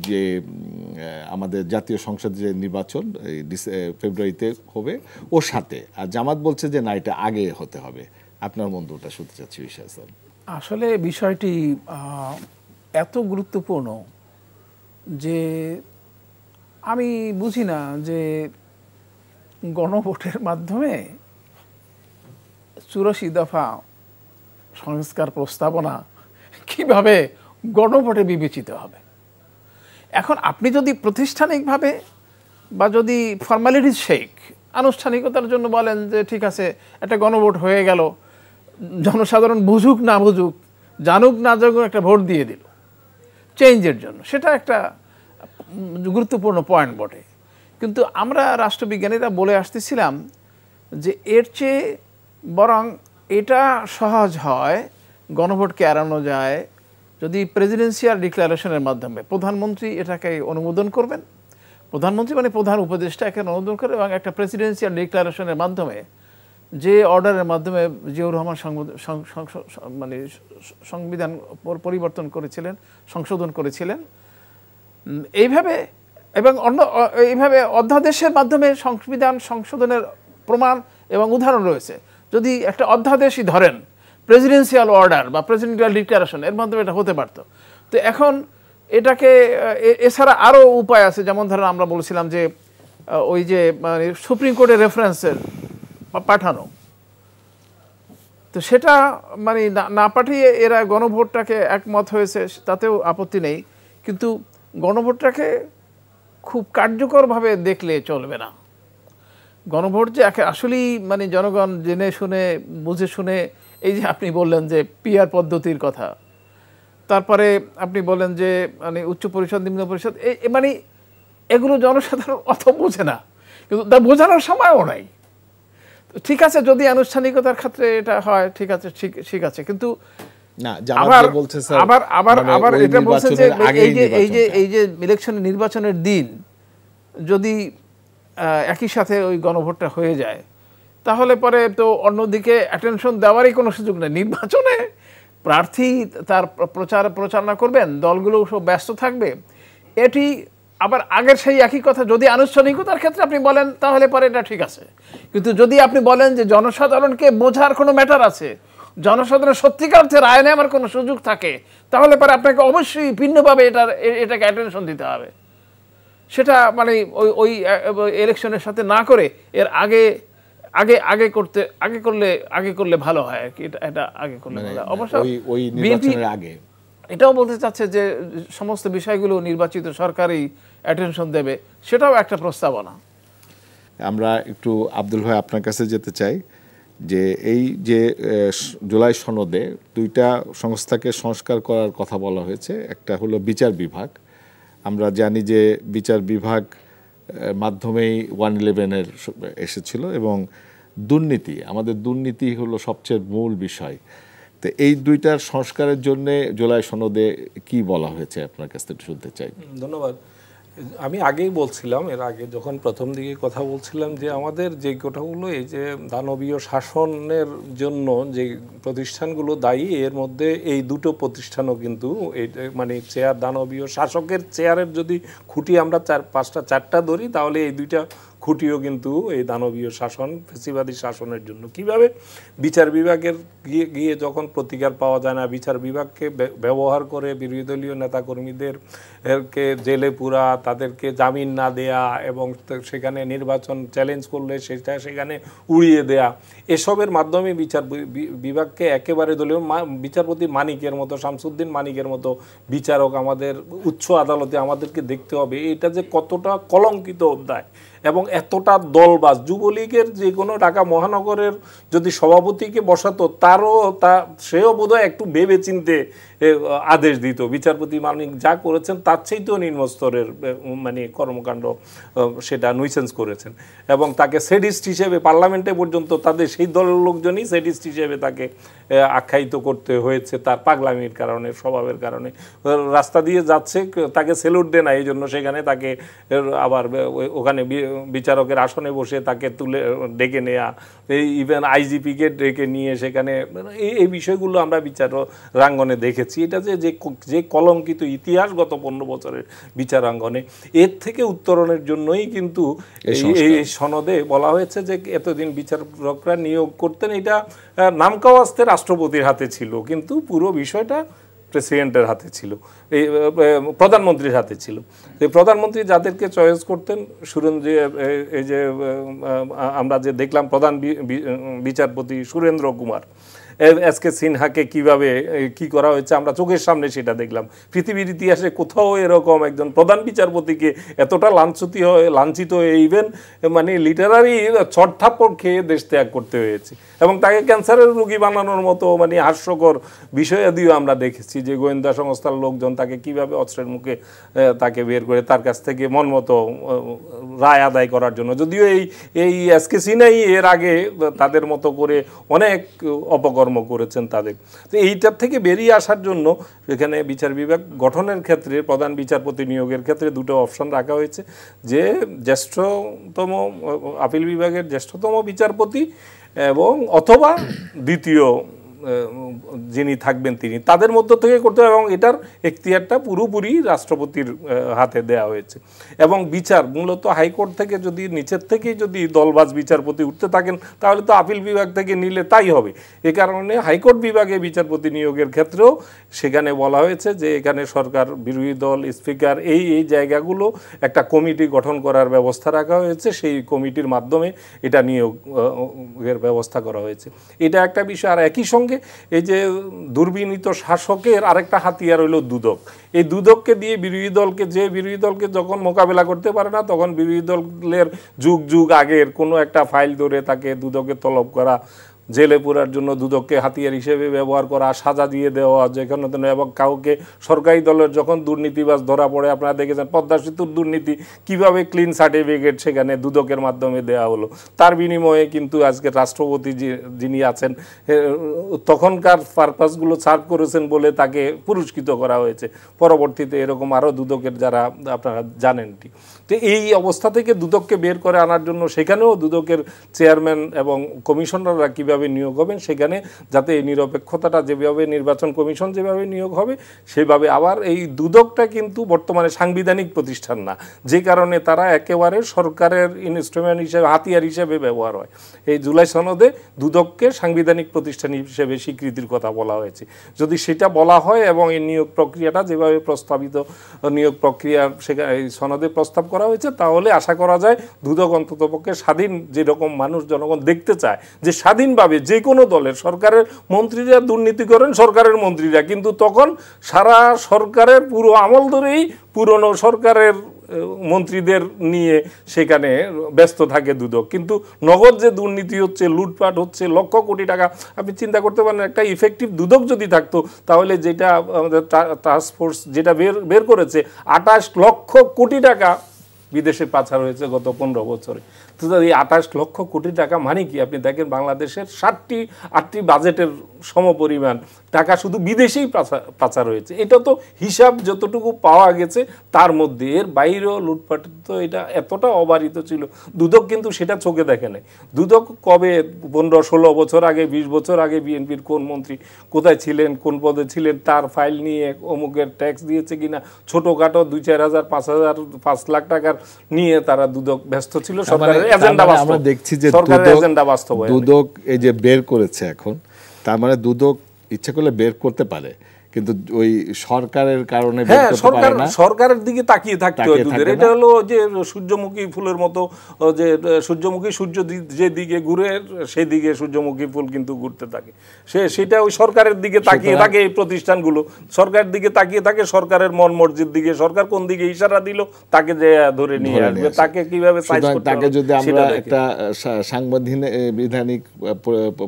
S1: যে আমাদের জাতীয় সংসদের যে নির্বাচন এই ফেব্রুয়ারিতে হবে ওর সাথে, আর জামাত বলছে যে না, এটা আগে হতে হবে। আপনার মন্তব্যটা শুনতে চাচ্ছি বিষয় স্যার।
S2: আসলে বিষয়টি এত গুরুত্বপূর্ণ যে আমি বুঝি না যে গণভোটের মাধ্যমে 84 দফা সংস্কার প্রস্তাবনা কিভাবে গণভোটে বিবেচিত হবে। এখন আপনি যদি প্রাতিষ্ঠানিকভাবে বা যদি ফর্মালিটির শেক আনুষ্ঠানিকতার জন্য বলেন যে ঠিক আছে একটা গণভোট হয়ে গেল, জনসাধারণ বুঝুক না বুঝুক, জানুক না জানুক, একটা ভোট দিয়ে দিল চেঞ্জের জন্য, সেটা একটা গুরুত্বপূর্ণ পয়েন্ট বটে। কিন্তু আমরা রাষ্ট্রবিজ্ঞানীরা বলে আসতেছিলাম যে এর চেয়ে বরং এটা সহজ হয়, গণভোটকে এড়ানো যায় যদি প্রেসিডেন্সিয়াল ডিক্লারেশনের মাধ্যমে প্রধানমন্ত্রী এটাকে অনুমোদন করবেন, প্রধানমন্ত্রী মানে প্রধান উপদেষ্টা এখানে অনুমোদন করে, এবং একটা প্রেসিডেন্সিয়াল ডিক্লারেশনের মাধ্যমে যে অর্ডারের মাধ্যমে জিয়াউর রহমান মানে সংবিধান পরিবর্তন করেছিলেন, সংশোধন করেছিলেন, এইভাবে এবং এইভাবে অধ্যাদেশের মাধ্যমে সংবিধান সংশোধনের প্রমাণ এবং উদাহরণ রয়েছে। যদি একটা অধ্যাদেশই ধরেন, প্রেসিডেন্সিয়াল অর্ডার বা প্রেসিডেন্সিয়াল ডিক্লারেশন, এর মাধ্যমে এটা হতে পারতো। তো এখন এটাকে এছাড়া আরও উপায় আছে, যেমন ধরেন আমরা বলছিলাম যে ওই যে মানে সুপ্রিম কোর্টের রেফারেন্সের পাঠানো, তো সেটা মানে না পাঠিয়ে এরা গণভোটটাকে একমত হয়েছে, তাতেও আপত্তি নেই, কিন্তু গণভোটটাকে খুব কার্যকরভাবে দেখলে চলবে না। গণভোট যে আসলেই মানে জনগণ জেনে শুনে বুঝে শুনে, এই যে আপনি বললেন যে পিআর পদ্ধতির কথা, তারপরে আপনি বলেন যে মানে উচ্চ পরিষদ নিম্ন পরিষদ, মানে এগুলো জনসাধারণ অত বোঝে না, কিন্তু তা বোঝানোর সময়ও নাই। ঠিক আছে, যদি আনুষ্ঠানিকতার ক্ষেত্রে এটা হয় ঠিক আছে, ঠিক আছে, কিন্তু আবার এটা বলছে যে এই যে ইলেকশনের নির্বাচনের দিন যদি একই সাথে ওই গণভোটটা হয়ে যায়, তাহলে পরে তো অন্যদিকে অ্যাটেনশন দেওয়ারই কোনো সুযোগ নেই। নির্বাচনে প্রার্থী তার প্রচারণা করবেন, দলগুলো সব ব্যস্ত থাকবে, এটি আবার আগের সেই একই কথা যদি আনুষ্ঠানিকতার ক্ষেত্রে আপনি বলেন তাহলে পরে এটা ঠিক আছে, কিন্তু যদি আপনি বলেন যে জনসাধারণকে বোঝার কোনো ম্যাটার আছে, জনসাধারণের সত্যিকার অর্থে রায় নেওয়ার কোনো সুযোগ থাকে, তাহলে পরে আপনাকে অবশ্যই ভিন্নভাবে এটাকে অ্যাটেনশন দিতে হবে। সেটা মানে ওই ইলেকশনের সাথে না করে এর আগে করলে ভালো হয় আর কি। এটা আগে করলে ভালো হয়। অবশ্য
S1: ওই নির্বাচনের আগে
S2: এটাও বলতে চাচ্ছে যে সমস্ত বিষয়গুলো নির্বাচিত সরকারই অ্যাটেনশন দেবে, সেটাও একটা প্রস্তাবনা।
S1: আমরা একটু আব্দুল ভাই আপনার কাছে যেতে চাই যে এই যে জুলাই সনদে দুইটা সংস্থাকে সংস্কার করার কথা বলা হয়েছে। একটা হলো বিচার বিভাগ, আমরা জানি যে বিচার বিভাগ মাধ্যমেই 111-এর এসেছিল, এবং দুর্নীতি, আমাদের দুর্নীতি হলো সবচেয়ে মূল বিষয়। তো এই দুইটার সংস্কারের জন্য জুলাই সনদে কি বলা হয়েছে আপনার কাছ থেকে শুনতে চাই।
S3: ধন্যবাদ। আমি আগেই বলছিলাম, এর আগে যখন প্রথম দিকে কথা বলছিলাম, যে আমাদের যে কথাগুলো এই যে দানবীয় শাসনের জন্য যে প্রতিষ্ঠানগুলো দায়ী, এর মধ্যে এই দুটো প্রতিষ্ঠানও কিন্তু এই মানে চেয়ার, দানবীয় শাসকের চেয়ারের যদি খুঁটি আমরা চারটা ধরি, তাহলে এই দুইটা খুঁটিও কিন্তু এই দানবীয় শাসন, ফ্যাসিবাদী শাসনের জন্য। কিভাবে বিচার বিভাগের গিয়ে যখন প্রতিকার পাওয়া যায় না, বিচার বিভাগকে ব্যবহার করে বিরোধী দলীয় নেতাকর্মীদেরকে জেলে পুরা, তাদেরকে জামিন না দেয়া, এবং সেখানে নির্বাচন চ্যালেঞ্জ করলে সেটা সেখানে উড়িয়ে দেয়া, এসবের মাধ্যমে বিচার বিভাগকে একেবারে দলীয় বিচারপতি মানিকের মতো, শামসুদ্দিন মানিকের মতো বিচারক আমাদের উচ্চ আদালতে আমাদেরকে দেখতে হবে। এটা যে কতটা কলঙ্কিত অধ্যায়, এবং এতটা দলবাজ। যুবলীগের যে কোনো ঢাকা মহানগরের যদি সভাপতিকে বসাতো, সেও বোধহয় একটু ভেবে চিনতে আদেশ দিত। বিচারপতি মানিক যা করেছেন তার চাইতেও নিম্ন স্তরের মানে কর্মকাণ্ড সেটা নুইসেন্স করেছেন, এবং তাকে সেডিস্ট হিসেবে পার্লামেন্টে পর্যন্ত তাদের সেই দলের লোকজনই সেডিস্ট হিসেবে তাকে আখ্যায়িত করতে হয়েছে তার পাগলামির কারণে, স্বভাবের কারণে। রাস্তা দিয়ে যাচ্ছে, তাকে সেলুট দেয় না, এই জন্য সেখানে তাকে আবার ওখানে বিচারকের আসনে বসে তাকে তুলে ডেকে নেয়া, ইভেন আইজিপিকে ডেকে নিয়ে সেখানে, এই বিষয়গুলো আমরা বিচারাঙ্গনে দেখেছি। এটা যে কলঙ্কিত ইতিহাস গত 15 বছরের বিচারাঙ্গনে, এর থেকে উত্তরণের জন্যই কিন্তু এই সনদে বলা হয়েছে যে এতদিন বিচারকরা নিয়োগ করতেন, এটা নামকাওয়াস্তে রাষ্ট্রপতির হাতে ছিল, কিন্তু পুরো বিষয়টা প্রেসিডেন্টের হাতে ছিল, এই প্রধানমন্ত্রীর হাতে ছিল। এই প্রধানমন্ত্রী যাদেরকে চয়েস করতেন, এই যে আমরা যে দেখলাম প্রধান বিচারপতি সুরেন্দ্র কুমার, এসকে সিনহাকে কিভাবে কি করা হয়েছে আমরা চোখের সামনে সেটা দেখলাম। পৃথিবীর ইতিহাসে কোথাও এরকম একজন প্রধান বিচারপতিকে এতটা লাঞ্ছিত হয়ে ইভেন মানে লিটারারি ছটথাপ্পড় খেয়ে দেশ ত্যাগ করতে হয়েছে, এবং তাকে ক্যান্সারের রোগী বানানোর মতো মানে হাস্যকর বিষয়াদিও আমরা দেখেছি, যে গোয়েন্দা সংস্থার লোকজন তাকে কিভাবে অস্ত্রের মুখে তাকে বের করে তার কাছ থেকে মন মতো রায় আদায় করার জন্য। যদিও এই এসকে সিনহাই এর আগে তাদের মতো করে অনেক অপকর্ম করেছেন তাদের। তো এইটার থেকে বেরিয়ে আসার জন্য এখানে বিচার বিভাগ গঠনের ক্ষেত্রে, প্রধান বিচারপতি নিয়োগের ক্ষেত্রে দুটো অপশন রাখা হয়েছে, যে জ্যেষ্ঠতম আপিল বিভাগের জ্যেষ্ঠতম বিচারপতি এবং অথবা দ্বিতীয় যিনি থাকবেন তিনি, তাদের মধ্য থেকে করতে হবে এবং এটার এখতিয়ারটা পুরোপুরি রাষ্ট্রপতির হাতে দেওয়া হয়েছে। এবং বিচার মূলত হাইকোর্ট থেকে যদি নিচের থেকেই যদি দলবাজ বিচারপতি উঠতে থাকেন তাহলে তো আপিল বিভাগ থেকে নিলে তাই হবে। এ কারণে হাইকোর্ট বিভাগে বিচারপতি নিয়োগের ক্ষেত্রেও সেখানে বলা হয়েছে যে এখানে সরকার, বিরোধী দল, স্পিকার এই জায়গাগুলো একটা কমিটি গঠন করার ব্যবস্থা রাখা হয়েছে, সেই কমিটির মাধ্যমে এটা নিয়োগের ব্যবস্থা করা হয়েছে। এটা একটা বিষয়। আর একই সঙ্গে এই যে দুর্বিনীত শাসকের আরেকটা হাতিয়ার হলো দুদক। এই দুদককে দিয়ে বিরোধী দলকে যখন মোকাবেলা করতে পারে না তখন বিরোধী দলের যুগ যুগ আগের কোনো একটা ফাইল ধরে তাকে দুদকে তলব করা, জেলে পুরার জন্য দুদককে হাতিয়ার হিসেবে ব্যবহার করা, সাজা দিয়ে দেওয়া যেখানে, এবং কাউকে সরকারি দলের যখন দুর্নীতিবাজ ধরা পড়ে, আপনারা দেখেছেন পদ্মা সেতুর দুর্নীতি কিভাবে ক্লিন সার্টিফিকেট সেখানে দুদকের মাধ্যমে দেওয়া হলো। তার বিনিময়ে কিন্তু আজকে রাষ্ট্রপতি যিনি আছেন তখনকার পারপাসগুলো সার্ভ করেছেন বলে তাকে পুরস্কৃত করা হয়েছে। পরবর্তীতে এরকম আরও দুদকের যারা আপনারা জানেন ঠিক। তো এই অবস্থা থেকে দুদককে বের করে আনার জন্য সেখানেও দুদকের চেয়ারম্যান এবং কমিশনাররা কীভাবে নিয়োগ হবেন, সেখানে যাতে এই নিরপেক্ষতাটা যেভাবে নির্বাচন কমিশন যেভাবে নিয়োগ হবে সেভাবে। আবার এই দুদকটা কিন্তু বর্তমানে সাংবিধানিক প্রতিষ্ঠান না, যে কারণে তারা একেবারে সরকারের ইনস্ট্রুমেন্ট হিসেবে, হাতিয়ার হিসেবে ব্যবহার হয়। এই জুলাই সনদে দুদককে সাংবিধানিক প্রতিষ্ঠান হিসেবে স্বীকৃতির কথা বলা হয়েছে। যদি সেটা বলা হয় এবং এই নিয়োগ প্রক্রিয়াটা যেভাবে প্রস্তাবিত নিয়োগ প্রক্রিয়া সেখানে এই সনদে প্রস্তাব করা হয়েছে, তাহলে আশা করা যায় দুদক অন্ততপক্ষে স্বাধীন, যেরকম মানুষ জনগণ দেখতে চায় যে স্বাধীনভাবে যে কোনো দলের সরকারের মন্ত্রীরা দুর্নীতি করেন, সরকারের মন্ত্রীরা, কিন্তু তখন সারা সরকারের পুরো আমল ধরেই পুরনো সরকারের মন্ত্রীদের নিয়ে সেখানে ব্যস্ত থাকে দুদক। কিন্তু নগদ যে দুর্নীতি হচ্ছে, লুটপাট হচ্ছে, লক্ষ কোটি টাকা, আপনি চিন্তা করতে পারেন একটা ইফেক্টিভ দুদক যদি থাকতো তাহলে যেটা আমাদের টাস্ক ফোর্স যেটা বের করেছে 28 লক্ষ কোটি টাকা বিদেশে পাচার হয়েছে গত 15 বছরে। তো এই 28 লক্ষ কোটি টাকা মানে কি? আপনি দেখেন বাংলাদেশের 7টি বাজেটের সমপরিমাণ টাকা শুধু বিদেশেই পাচার হয়েছে। এটা তো হিসাব যতটুকু পাওয়া গেছে তার মধ্যে, এর বাইরেও লুটপাট তো এটা এতটা অবারিত ছিল। দুদক কিন্তু সেটা চোখে দেখে নাই। দুদক কবে 15-16 বছর আগে, 20 বছর আগে বিএনপির কোন মন্ত্রী কোথায় ছিলেন, কোন পদে ছিলেন, তার ফাইল নিয়ে অমুকের ট্যাক্স দিয়েছে কিনা, ছোটোখাটো 2-4 হাজার 5 লাখ টাকার নিয়ে তারা দুদক ব্যস্ত ছিল। সরকারের এজেন্ডা বাস্তব,
S1: আমরা দেখছি যে
S3: সরকারের এজেন্ডা বাস্তবায়ন।
S1: দুদক এই যে বের করেছে এখন, তার মানে দুদক ইচ্ছা করলে বের করতে পারে, কিন্তু ওই সরকারের কারণে বের করতে পারে না।
S3: সরকারের দিকে তাকিয়ে থাকতে হয় দুধের। এটা হলো যে সূর্যমুখী ফুলের মতো, যে সূর্যমুখী সূর্য যে দিকে ঘুরে সেই দিকে সূর্যমুখী ফুল কিন্তু ঘুরতে থাকে। সেটা ওই সরকারের দিকে তাকিয়ে থাকে। এই প্রতিষ্ঠানগুলো সরকারের দিকে তাকিয়ে থাকে, সরকারের মন মর্জির দিকে। সরকার কোন দিকে ইশারা দিল তাকে যে ধরে নিয়ে আসবে, তাকে কিভাবে সাইজ করতে হবে।
S1: তাকে যদি আমরা একটা সাংবিধানিক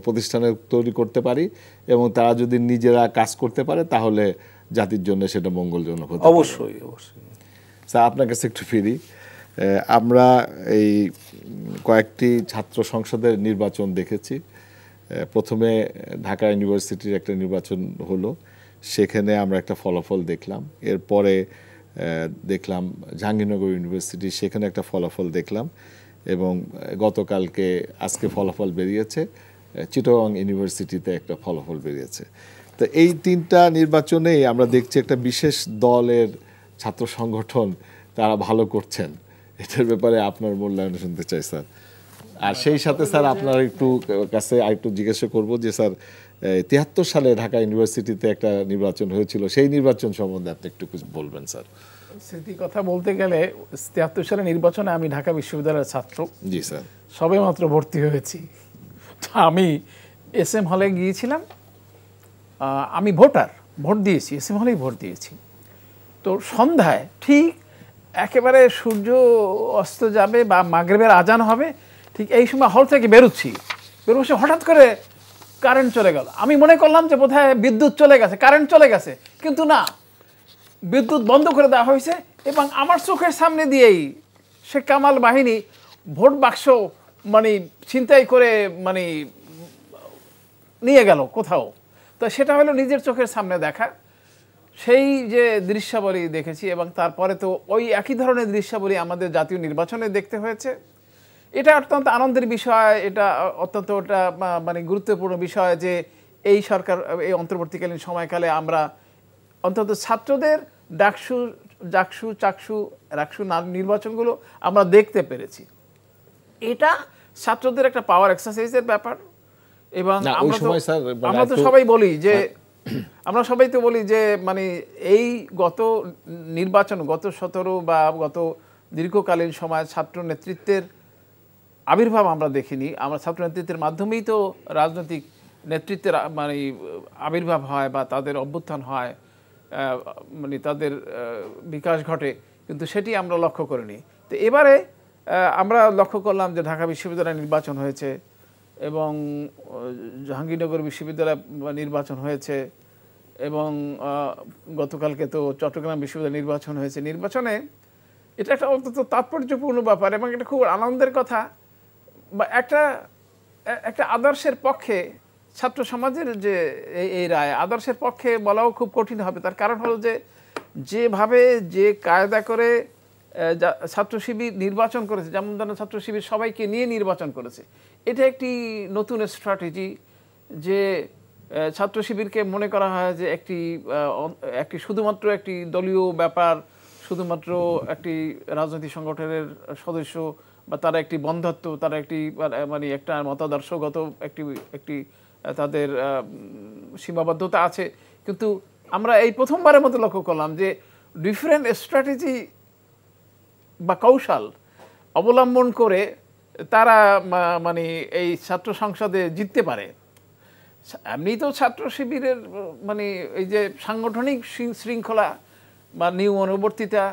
S1: প্রতিষ্ঠানে তৈরি করতে পারি এবং তারা যদি নিজেরা কাজ করতে পারে তাহলে জাতির জন্য সেটা মঙ্গলজনক হতে পারে।
S3: অবশ্যই অবশ্যই।
S1: স্যার, আপনার কাছে একটু ফিরি। আমরা এই কয়েকটি ছাত্র সংসদের নির্বাচন দেখেছি। প্রথমে ঢাকা ইউনিভার্সিটির একটা নির্বাচন হলো, সেখানে আমরা একটা ফলাফল দেখলাম। এরপরে দেখলাম জাহাঙ্গীরনগর ইউনিভার্সিটি, সেখানে একটা ফলাফল দেখলাম। এবং গতকালকে আজকে ফলাফল বেরিয়েছে, চিটাগং ইউনিভার্সিটিতে একটা ফলাফল বেরিয়েছে। তো এই 3টা নির্বাচনেই আমরা দেখছি একটা বিশেষ দলের ছাত্র সংগঠন তারা ভালো করছেন। এটার ব্যাপারে আপনার মূল্যায়ন শুনতে চাই স্যার। আর সেই সাথে স্যার আপনার কাছে আরেকটু জিজ্ঞাসা করব যে স্যার 73 সালে ঢাকা ইউনিভার্সিটিতে একটা নির্বাচন হয়েছিল, সেই নির্বাচন সম্বন্ধে আপনি একটু বলবেন স্যার।
S2: স্মৃতি কথা বলতে গেলে 73 সালের নির্বাচনে আমি ঢাকা বিশ্ববিদ্যালয়ের ছাত্র।
S1: জি স্যার।
S2: সবেমাত্র ভর্তি হয়েছি। আমি SM হলে গিয়েছিলাম, আমি ভোট দিয়েছি, SM হলেই ভোট দিয়েছি। তো সন্ধ্যায় ঠিক একেবারে সূর্য অস্ত যাবে বা মাগরিবের আজান হবে, ঠিক এই সময় হল থেকে বেরোচ্ছি, হঠাৎ করে কারেন্ট চলে গেল। আমি মনে করলাম যে বোধহয় বিদ্যুৎ চলে গেছে, কারেন্ট চলে গেছে, কিন্তু না, বিদ্যুৎ বন্ধ করে দেওয়া হয়েছে এবং আমার চোখের সামনে দিয়েই শেখ কামাল বাহিনী ভোট বাক্স ছিনতাই করে নিয়ে গেল কোথাও। তো সেটা হলো নিজের চোখের সামনে দেখা সেই যে দৃশ্যাবলী দেখেছি। এবং তারপরে তো ওই একই ধরনের দৃশ্যাবলী আমাদের জাতীয় নির্বাচনে দেখতে হয়েছে। এটা অত্যন্ত আনন্দের বিষয়, এটা অত্যন্ত ওটা মানে গুরুত্বপূর্ণ বিষয় যে এই সরকার এই অন্তর্বর্তীকালীন সময়কালে আমরা অন্তত ছাত্রদের ডাকসু জাকসু চাকসু রাকসু নির্বাচনগুলো আমরা দেখতে পেরেছি। এটা ছাত্রদের একটা পাওয়ার এক্সারসাইজের ব্যাপার। এবং আমরা তো সবাই বলি যে আমরা সবাই তো বলি যে মানে এই গত নির্বাচন গত 17 বা গত দীর্ঘকালীন সময় ছাত্র নেতৃত্বের আবির্ভাব আমরা দেখিনি। আমরা ছাত্র নেতৃত্বের মাধ্যমেই তো রাজনৈতিক নেতৃত্বের মানে আবির্ভাব হয় বা তাদের অভ্যুত্থান হয়, মানে তাদের বিকাশ ঘটে, কিন্তু সেটি আমরা লক্ষ্য করিনি। তো এবারে আমরা লক্ষ্য করলাম যে ঢাকা বিশ্ববিদ্যালয় নির্বাচন হয়েছে এবং জাহাঙ্গীরনগর বিশ্ববিদ্যালয় নির্বাচন হয়েছে এবং গতকালকে তো চট্টগ্রাম বিশ্ববিদ্যালয় নির্বাচন হয়েছে। নির্বাচনে এটা একটা অত্যন্ত তাৎপর্যপূর্ণ ব্যাপার এবং এটা খুব আনন্দের কথা বা একটা আদর্শের পক্ষে ছাত্র সমাজের যে এই রায় আদর্শের পক্ষে বলাও খুব কঠিন হবে। তার কারণ হলো যে যেভাবে যে কায়দা করে ছাত্র শিবির নির্বাচন করেছে, যেমন ধরেন ছাত্র শিবির সবাইকে নিয়ে নির্বাচন করেছে, এটা একটি নতুন স্ট্র্যাটেজি যে ছাত্র শিবিরকে মনে করা হয় যে একটি শুধুমাত্র একটি দলীয় ব্যাপার, শুধুমাত্র একটি রাজনৈতিক সংগঠনের সদস্য বা তারা একটি বন্ধত্ব, তারা একটি মানে একটা মতাদর্শগত একটি তাদের সীমাবদ্ধতা আছে। কিন্তু আমরা এই প্রথমবারের মতো লক্ষ্য করলাম যে ডিফারেন্ট স্ট্র্যাটেজি বা কৌশল অবলম্বন করে তারা মানে এই ছাত্র সংসদে জিততে পারে। এমনি তো ছাত্র শিবিরের মানে এই যে সাংগঠনিক শৃঙ্খলা বা নিয়ম অনুবর্তিতা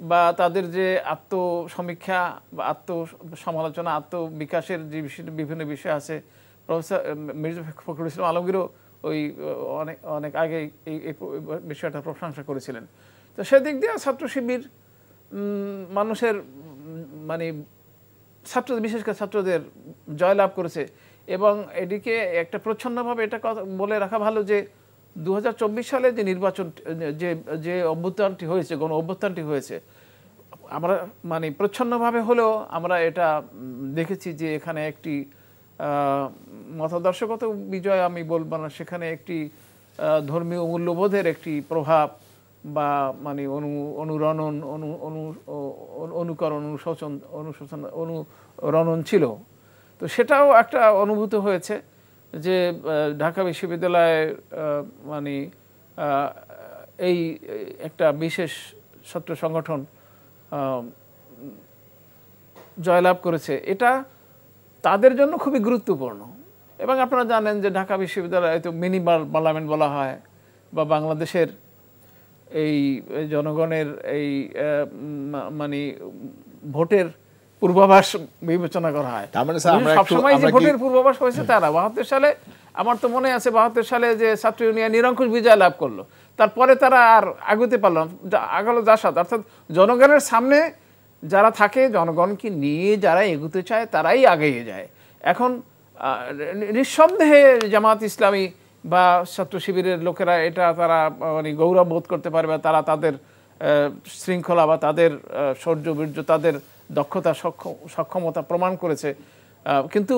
S2: বা তাদের যে আত্মসমীক্ষা বা আত্মসমালোচনা আত্মবিকাশের যে বিভিন্ন বিষয় আছে, প্রফেসর মির্জা ফখরুল ইসলাম আলমগীরও ওই অনেক আগে এই বিষয়টা প্রশংসা করেছিলেন। তো সেদিক দিয়ে ছাত্র শিবির মানুষের মানে বিশেষ করে ছাত্রদের জয়লাভ করেছে এবং এদিকে একটা প্রচ্ছন্নভাবে এটা কথা বলে রাখা ভালো যে 2024 সালে যে নির্বাচন যে অভ্যুত্থানটি হয়েছে, গণ অভ্যুত্থানটি হয়েছে, আমরা মানে প্রচ্ছন্নভাবে হলেও আমরা এটা দেখেছি যে এখানে একটি মতাদর্শগত বিজয় আমি বলবো না, সেখানে একটি ধর্মীয় মূল্যবোধের একটি প্রভাব বা মানে অনুরণন অনুকরণ অনুরণন ছিল। তো সেটাও একটা অনুভূত হয়েছে যে ঢাকা বিশ্ববিদ্যালয়ে মানে এই একটা বিশেষ ছাত্র সংগঠন জয়লাভ করেছে, এটা তাদের জন্য খুবই গুরুত্বপূর্ণ। এবং আপনারা জানেন যে ঢাকা বিশ্ববিদ্যালয় তো মিনি পার্লামেন্ট বলা হয় বা বাংলাদেশের এই জনগণের এই মানে ভোটের পূর্বাভাস বিবেচনা করা হয়। সবসময় যে ভোটের পূর্বাভাস হয়েছে তারা 72 সালে, আমার তো মনে আছে 72 সালে যে ছাত্র ইউনিয়ন নিরঙ্কুশ বিজয় লাভ করলো, তারপরে তারা আর আগুতে পারল আগালো জাসাদ, অর্থাৎ জনগণের সামনে যারা থাকে, জনগণকে নিয়ে যারা এগুতে চায় তারাই আগিয়ে যায়। এখন নিঃসন্দেহে জামাত ইসলামী বা ছাত্র শিবিরের লোকেরা এটা তারা মানে গৌরব বোধ করতে পারবে, তারা তাদের শৃঙ্খলা বা তাদের শৌর্য বীর্য তাদের দক্ষতা সক্ষমতা প্রমাণ করেছে। কিন্তু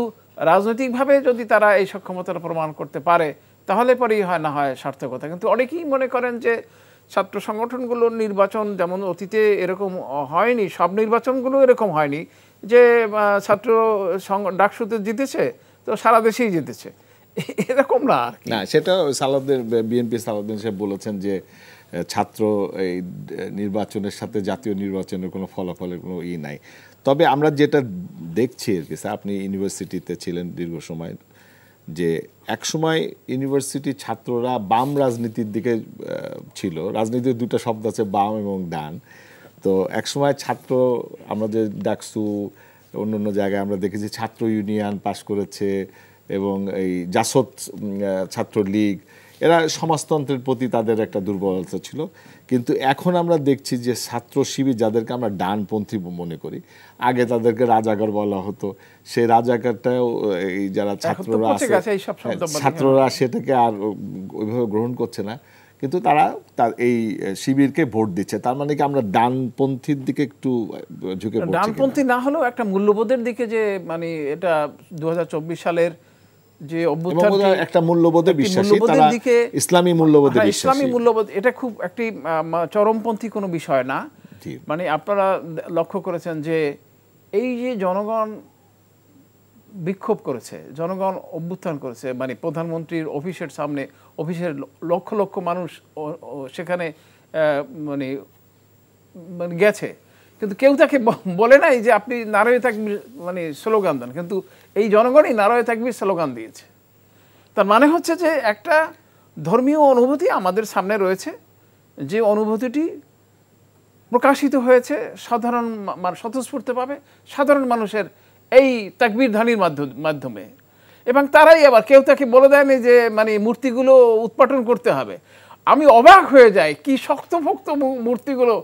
S2: রাজনৈতিকভাবে যদি তারা এই সক্ষমতাটা প্রমাণ করতে পারে তাহলে পরেই হয় না হয় সার্থকতা। কিন্তু অনেকেই মনে করেন যে ছাত্র সংগঠনগুলোর নির্বাচন যেমন অতীতে এরকম হয়নি, সব নির্বাচনগুলো এরকম হয়নি যে ছাত্র ডাকসুতে জিতেছে তো সারা দেশেই জিতেছে, এরকম না।
S1: না, সেটা বিএনপি সালাউদ্দিন সাহেব বলেছেন যে ছাত্র এই নির্বাচনের সাথে জাতীয় নির্বাচনের কোনো ফলাফলের কোনো নাই। তবে আমরা যেটা দেখছি আর কি, আপনি ইউনিভার্সিটিতে ছিলেন দীর্ঘ সময়, যে একসময় ইউনিভার্সিটির ছাত্ররা বাম রাজনীতির দিকে ছিল। রাজনীতির দুটো শব্দ আছে, বাম এবং ডান। তো একসময় ছাত্র, আমরা যে ডাকসু অন্য জায়গায় আমরা দেখেছি ছাত্র ইউনিয়ন পাশ করেছে এবং এই জাসদ ছাত্রলীগ, এরা সমাজতন্ত্রের প্রতি তাদের একটা দুর্বলতা ছিল। কিন্তু এখন আমরা দেখছি যে ছাত্র শিবির, যাদেরকে আমরা ডানপন্থী মনে করি, আগে তাদেরকে রাজাকার বলা হতো, সেই রাজাকারটাও এই যারা ছাত্ররা সেটাকে আর ওইভাবে গ্রহণ করছে না। কিন্তু তারা তার এই শিবিরকে ভোট দিচ্ছে। তার মানে কি আমরা ডানপন্থীর দিকে একটু ঝুঁকে পড়ছি?
S2: ডানপন্থী না হলেও একটা মূল্যবোধের দিকে, যে মানে এটা 2024 সালের যে অভ্যুত্থান,
S1: একটা মূল্যবোধে বিশ্বাসী, তারা ইসলামী মূল্যবোধে বিশ্বাসী।
S2: ইসলামী মূল্যবোধ, এটা খুব একটি চরমপন্থী কোনো বিষয় না। মানে আপনারা লক্ষ্য করেছেন যে এই যে জনগণ বিক্ষোভ করেছে, জনগণ অভ্যুত্থান করেছে, মানে প্রধানমন্ত্রীর অফিসের সামনে, অফিসের লক্ষ লক্ষ মানুষ সেখানে মানে গেছে, কিন্তু কেউ তাকে বলে নাই যে আপনি নারায়ে তাকবীর মানে স্লোগান দেন, কিন্তু এই জনগণই নারায়ে তাকবীর স্লোগান দিয়েছে। তার মানে হচ্ছে যে একটা ধর্মীয় অনুভূতি আমাদের সামনে রয়েছে, যে অনুভূতিটি প্রকাশিত হয়েছে সাধারণ স্বতঃস্ফূর্তভাবে সাধারণ মানুষের এই তাকবীর ধ্বনির মাধ্যমে। এবং তারাই আবার কেউ তাকে বলে দেয়নি যে মানে মূর্তিগুলো উৎপাটন করতে হবে। আমি অবাক হয়ে যাই, কি শক্তপোক্ত মূর্তিগুলো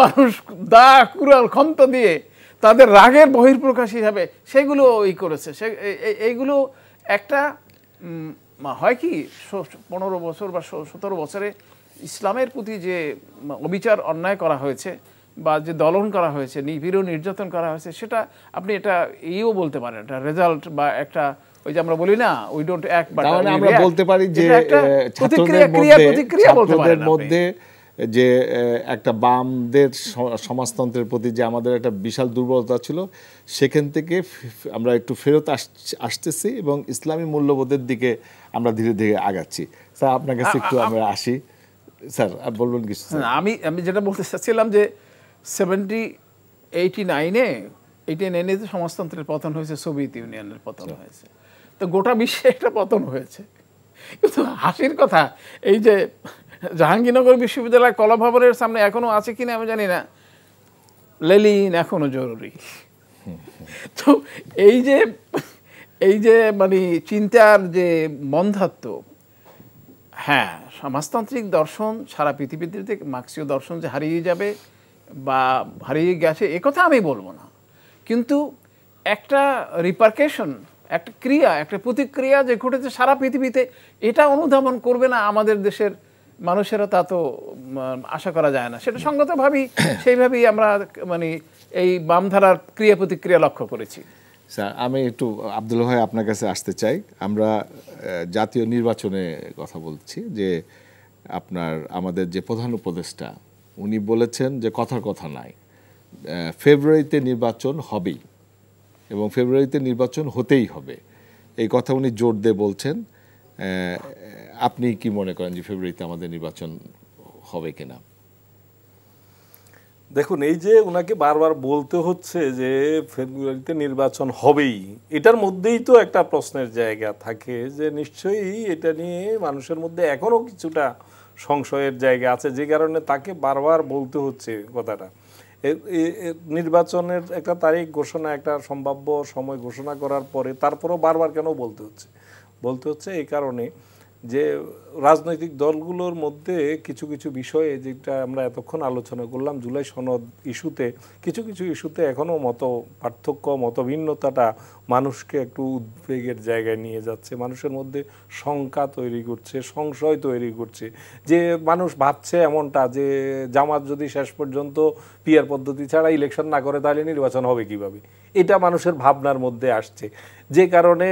S2: মানুষ দা কুড়াল খন্ত দিয়ে তাদের রাগের বহিঃপ্রকাশ হিসাবে সেগুলো করেছে। এইগুলো একটা হয় কি 15 বছর বা 17 বছরে ইসলামের প্রতি যে অবিচার অন্যায় করা হয়েছে বা যে দলন করা হয়েছে, নিপীড়ন নির্যাতন করা হয়েছে, সেটা আপনি এটা বলতে পারেন এটা রেজাল্ট বা একটা, ওই যে আমরা বলি না উই ডোন্ট অ্যাক্ট বাট
S1: আমরা বলতে পারি যে ছাত্রদের মধ্যে যে একটা বামদের সমাজতন্ত্রের প্রতি যে আমাদের একটা বিশাল দুর্বলতা ছিল, সেখান থেকে আমরা একটু ফেরত আসতেছি এবং ইসলামী মূল্যবোধের দিকে আমরা ধীরে ধীরে আগাচ্ছি। স্যার আপনার কাছে একটু আমরা আসি। স্যার বলবেন কিছু?
S2: আমি যেটা বলতে চাচ্ছিলাম যে 89-এ সমাজতন্ত্রের পতন হয়েছে, সোভিয়েত ইউনিয়নের পতন হয়েছে, তো গোটা বিশ্বে একটা পতন হয়েছে। কিন্তু হাসির কথা, এই যে জাহাঙ্গীরনগর বিশ্ববিদ্যালয় কলা ভবনের সামনে এখনো আছে কিনা আমি জানি না, লেনিন এখনো জরুরি। তো এই যে মানে চিন্তার যে বন্ধাত্ম, হ্যাঁ সমাজতান্ত্রিক দর্শন সারা পৃথিবীতে মার্ক্সীয় দর্শন যে হারিয়ে যাবে বা হারিয়ে গেছে এ কথা আমি বলবো না, কিন্তু একটা রিপারকেশন, একটা ক্রিয়া, একটা প্রতিক্রিয়া যে ঘটেছে সারা পৃথিবীতে, এটা অনুধাবন করবে না আমাদের দেশের মানুষেরা, তা তো আশা করা যায় না। সেটা সঙ্গতভাবেই সেইভাবেই আমরা মানে এই বামধারার ক্রিয়া প্রতিক্রিয়া লক্ষ্য করেছি।
S1: স্যার আমি একটু আব্দুল ভাই আপনার কাছে আসতে চাই। আমরা জাতীয় নির্বাচনে কথা বলছি, যে আপনার আমাদের যে প্রধান উপদেষ্টা উনি বলেছেন যে কথার কথা নাই, ফেব্রুয়ারিতে নির্বাচন হবেই এবং ফেব্রুয়ারিতে নির্বাচন হতেই হবে, এই কথা উনি জোর দিয়ে বলছেন। আপনি কি মনে করেন যে ফেব্রুয়ারিতে আমাদের নির্বাচন হবে কিনা?
S3: দেখুন, এই যে ওনাকে বারবার বলতে হচ্ছে যে ফেব্রুয়ারিতে নির্বাচন হবেই, এটার মধ্যেই তো একটা প্রশ্নের জায়গা থাকে যে নিশ্চয়ই এটা নিয়ে মানুষের মধ্যে এখনো কিছুটা সংশয়ের জায়গা আছে, যে কারণে তাকে বারবার বলতে হচ্ছে কথাটা। নির্বাচনের একটা তারিখ ঘোষণা, একটা সম্ভাব্য সময় ঘোষণা করার পরে তারপরও বারবার কেন বলতে হচ্ছে এই কারণে যে রাজনৈতিক দলগুলোর মধ্যে কিছু কিছু বিষয়ে, যেটা আমরা এতক্ষণ আলোচনা করলাম জুলাই সনদ ইস্যুতে, কিছু ইস্যুতে এখনও মতভিন্নতাটা মানুষকে একটু উদ্বেগের জায়গায় নিয়ে যাচ্ছে, মানুষের মধ্যে শঙ্কা তৈরি করছে, সংশয় তৈরি করছে, যে মানুষ ভাবছে এমনটা যে জামাত যদি শেষ পর্যন্ত পিআর পদ্ধতি ছাড়া ইলেকশন না করে তাহলে নির্বাচন হবে কিভাবে, এটা মানুষের ভাবনার মধ্যে আসছে, যে কারণে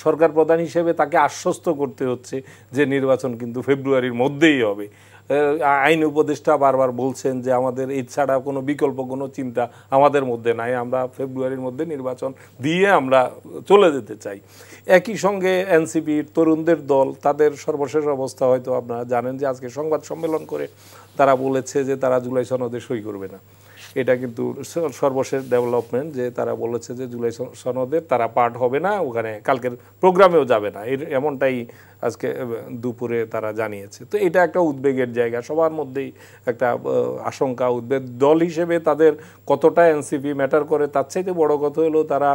S3: সরকার প্রধান হিসেবে তাকে আশ্বস্ত করতে হচ্ছে যে নির্বাচন কিন্তু ফেব্রুয়ারির মধ্যেই হবে। আইন উপদেষ্টা বারবার বলছেন যে আমাদের এছাড়া কোনো বিকল্প কোনো চিন্তা আমাদের মধ্যে নাই, আমরা ফেব্রুয়ারির মধ্যে নির্বাচন দিয়ে আমরা চলে যেতে চাই। একই সঙ্গে এনসিপির তরুণদের দল, তাদের সর্বশেষ অবস্থা হয়তো আপনারা জানেন যে আজকে সংবাদ সম্মেলন করে তারা বলেছে যে তারা জুলাই সনদে সই করবে না। এটা কিন্তু সর্বশেষ ডেভেলপমেন্ট, যে তারা বলেছে যে জুলাই সনদের তারা পার্ট হবে না, ওখানে কালকের প্রোগ্রামেও যাবে না, এমনটাই আজকে দুপুরে তারা জানিয়েছে। তো এটা একটা উদ্বেগের জায়গা, সবার মধ্যেই একটা আশঙ্কা, উদ্বেগ। দল হিসেবে তাদের কতটা এনসিপি ম্যাটার করে তার চাইতে বড় কথা হলো তারা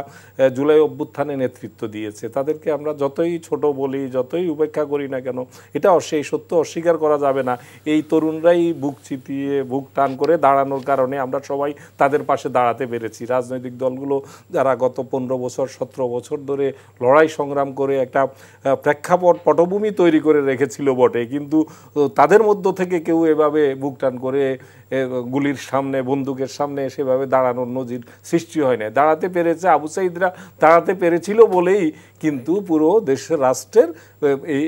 S3: জুলাই অভ্যুত্থানে নেতৃত্ব দিয়েছে। তাদেরকে আমরা যতই ছোট বলি, যতই উপেক্ষা করি না কেন, এটা সেই সত্য অস্বীকার করা যাবে না। এই তরুণরাই বুক চিতিয়ে বুক টান করে দাঁড়ানোর কারণে আমরা সবাই তাদের পাশে দাঁড়াতে পেরেছি। রাজনৈতিক দলগুলো যারা গত 15 বছর 17 বছর ধরে লড়াই সংগ্রাম করে একটা প্রেক্ষাপট পটভূমি তৈরি করে রেখেছিল বটে, কিন্তু তাদের মধ্য থেকে কেউ এভাবে বুক টান করে গুলির সামনে, বন্দুকের সামনে সেভাবে দাঁড়ানোর নজির সৃষ্টি হয় না। দাঁড়াতে পেরেছে, আবু সাঈদরা দাঁড়াতে পেরেছিল বলেই কিন্তু পুরো দেশের রাষ্ট্রের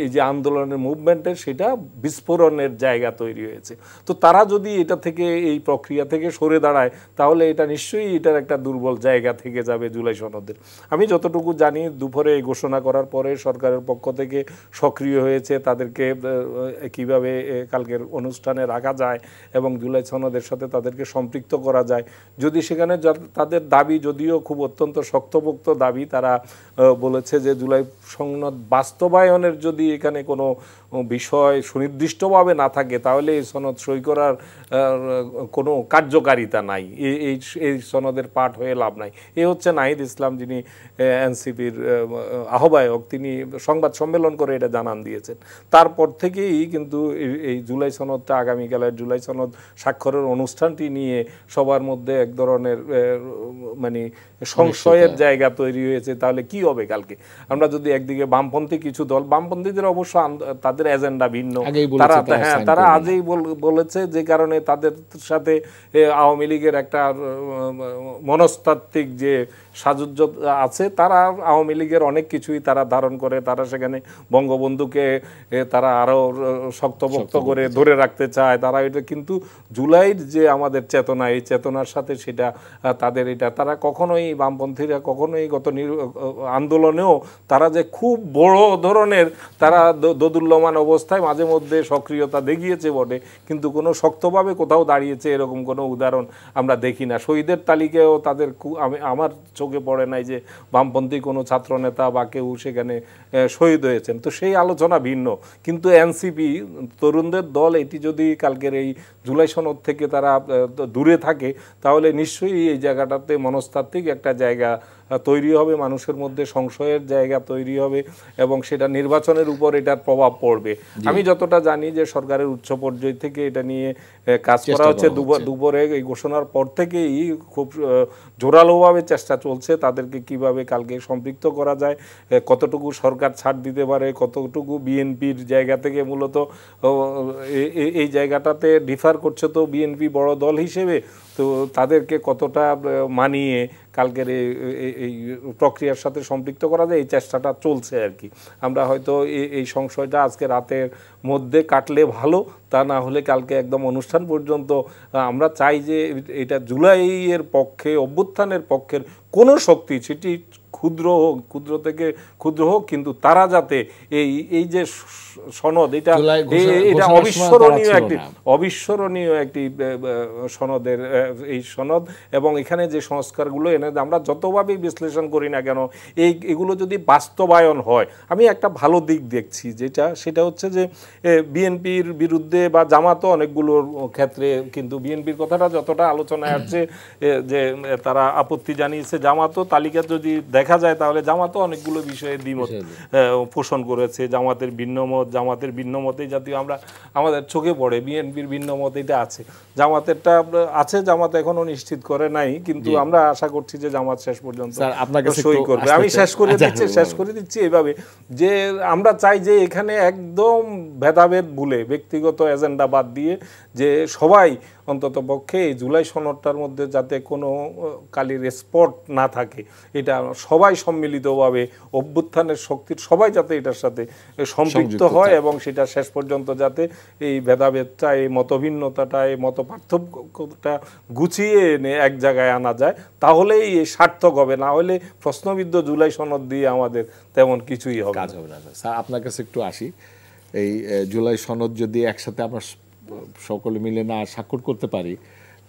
S3: এই যে আন্দোলনের মুভমেন্টের সেটা বিস্ফোরণের জায়গা তৈরি হয়েছে। তো তারা যদি এটা থেকে, এই প্রক্রিয়া থেকে সরে দাঁড়ায়, তাহলে এটা নিশ্চয়ই এটার একটা দুর্বল জায়গা থেকে যাবে জুলাই সনদের। আমি যতটুকু জানি দুপুরে এই ঘোষণা করার পরে সরকারের পক্ষ থেকে সক্রিয় হয়েছে, তাদেরকে কিভাবে কালকের অনুষ্ঠানে রাখা যায় এবং জুলাই সনদের সাথে তাদেরকে সম্পৃক্ত করা যায়। যদি সেখানে তাদের দাবি, যদিও খুব অত্যন্ত শক্তপোক্ত দাবি, তারা বলেছে যে জুলাই সনদ বাস্তবায়নের যদি এখানে কোনো বিষয় সুনির্দিষ্টভাবে না থাকে তাহলে এই সনদ সই করার কোনো কার্যকারিতা নাই, এই সনদের পাঠ হয়ে লাভ নাই। এ হচ্ছে নাহিদ ইসলাম, যিনি এনসিপির আহ্বায়ক, তিনি সংবাদ সম্মেলন করে এটা জানান দিয়েছেন। তারপর থেকেই কিন্তু এই জুলাই সনদটা, আগামীকালের জুলাই সনদ স্বাক্ষরের অনুষ্ঠানটি নিয়ে সবার মধ্যে এক ধরনের মানে সংশয়ের জায়গা তৈরি হয়েছে। তাহলে কি হবে কালকে? আমরা যদি একদিকে বামপন্থী কিছু দল, বামপন্থীদের অবশ্য তাদের এজেন্ডা ভিন্ন, তারা আজই বলেছে, যে কারণে তাদের সাথে আওয়ামী লীগের একটা মনস্তাত্ত্বিক যে সাযুজ্য আছে, তারা আওয়ামী লীগের অনেক কিছুই তারা ধারণ করে, তারা সেখানে বঙ্গবন্ধুকে তারা আরও শক্তপোক্ত করে ধরে রাখতে চায় তারা এটা। কিন্তু জুলাইয়ের যে আমাদের চেতনা, এই চেতনার সাথে সেটা তাদের এটা, তারা কখনোই, বামপন্থীরা কখনোই গত আন্দোলনেও তারা যে খুব বড় ধরনের তারা দোদুল্যমান অবস্থায় মাঝে মধ্যে সক্রিয়তা দেখিয়েছে বটে, কিন্তু কোনো শক্তভাবে কোথাও দাঁড়িয়েছে এরকম কোনো উদাহরণ আমরা দেখি না। শহীদের তালিকায়ও তাদের আমার চোখে পড়ে নাই যে বামপন্থী কোনো ছাত্রনেতা বা কেউ সেখানে শহীদ হয়েছেন। তো সেই আলোচনা ভিন্ন। কিন্তু এনসিপি, তরুণদের দল, এটি যদি কালকের এই জুলাই সনদ থেকে তারা দূরে থাকে, তাহলে নিশ্চয়ই এই জায়গাটাতে মনস্তাত্ত্বিক একটা জায়গা তৈরি হবে, মানুষের মধ্যে সংশয়ের জায়গা তৈরি হবে এবং সেটা নির্বাচনের উপর এটার প্রভাব পড়বে। আমি যতটা জানি যে সরকারের উচ্চ পর্যায় থেকে এটা নিয়ে কাজ করা হচ্ছে, দুপুরে এই ঘোষণার পর থেকেই খুব জোরালোভাবে চেষ্টা চলছে তাদেরকে কিভাবে কালকে সম্পৃক্ত করা যায়, কতটুকু সরকার ছাড় দিতে পারে, কতটুকু বিএনপির জায়গা থেকে মূলত এই জায়গাটাতে ডিফার করছে। তো বিএনপি বড় দল হিসেবে তো তাদেরকে কতটা মানিয়ে কালকের এই প্রক্রিয়ার সাথে সম্পৃক্ত করা যায়, এই চেষ্টাটা চলছে আর কি। আমরা হয়তো এই সংশয়টা আজকে রাতের মধ্যে কাটলে ভালো, তা না হলে কালকে একদম অনুষ্ঠান পর্যন্ত আমরা চাই যে এটা জুলাইয়ের পক্ষে, অভ্যুত্থানের পক্ষের কোনো শক্তি, সেটি ক্ষুদ্র হোক, ক্ষুদ্র থেকে ক্ষুদ্র হোক, কিন্তু তারা যাতে এই যে সনদ, এটা অবিস্মরণীয় একটি সনদের এই সনদ, এবং এখানে যে সংস্কারগুলো এনে আমরা যতভাবেই বিশ্লেষণ করি না কেন, এগুলো যদি বাস্তবায়ন হয়, আমি একটা ভালো দিক দেখছি, সেটা হচ্ছে যে বিএনপির বিরুদ্ধে বা জামাতও অনেকগুলোর ক্ষেত্রে, কিন্তু বিএনপির কথাটা যতটা আলোচনায় আসছে যে তারা আপত্তি জানিয়েছে, জামাতও তালিকা যদি দেখা যায় তাহলে জামাতও অনেকগুলো বিষয়ে দ্বিমত পোষণ করেছে। জামাতের ভিন্ন মতে জাতীয় আমাদের চোখে পড়ে, বিএনপির ভিন্ন মত এটা আছে, জামাতেরটা আছে, জামাত এখনো নিশ্চিত করে নাই, কিন্তু আমরা আশা করছি যে জামাত শেষ পর্যন্ত সই করবে। আমি শেষ করে দিচ্ছি এইভাবে যে আমরা চাই যে এখানে একদম ভেদাভেদ ভুলে, ব্যক্তিগত এজেন্ডা বাদ দিয়ে, যে সবাই অন্তত পক্ষে এই জুলাই সনদটার মধ্যে যাতে কোনো কালির স্পট না থাকে, এটা সবাই সম্মিলিতভাবে অভ্যুত্থানের শক্তির সবাই যাতে এটার সাথে সম্পৃক্ত হয় এবং সেটা শেষ পর্যন্ত যাতে এই ভেদাভেদটা, এই মতভিন্নতাটা, এই মত পার্থক্যটা গুছিয়ে এনে এক জায়গায় আনা যায়, তাহলেই এই সার্থক হবে। না হলে প্রশ্নবিদ্ধ জুলাই সনদ দিয়ে আমাদের তেমন কিছুই হবে না।
S1: স্যার, আপনার কাছে একটু আসি, এই জুলাই সনদ যদি একসাথে আমরা সকলে মিলে না স্বাক্ষর করতে পারি,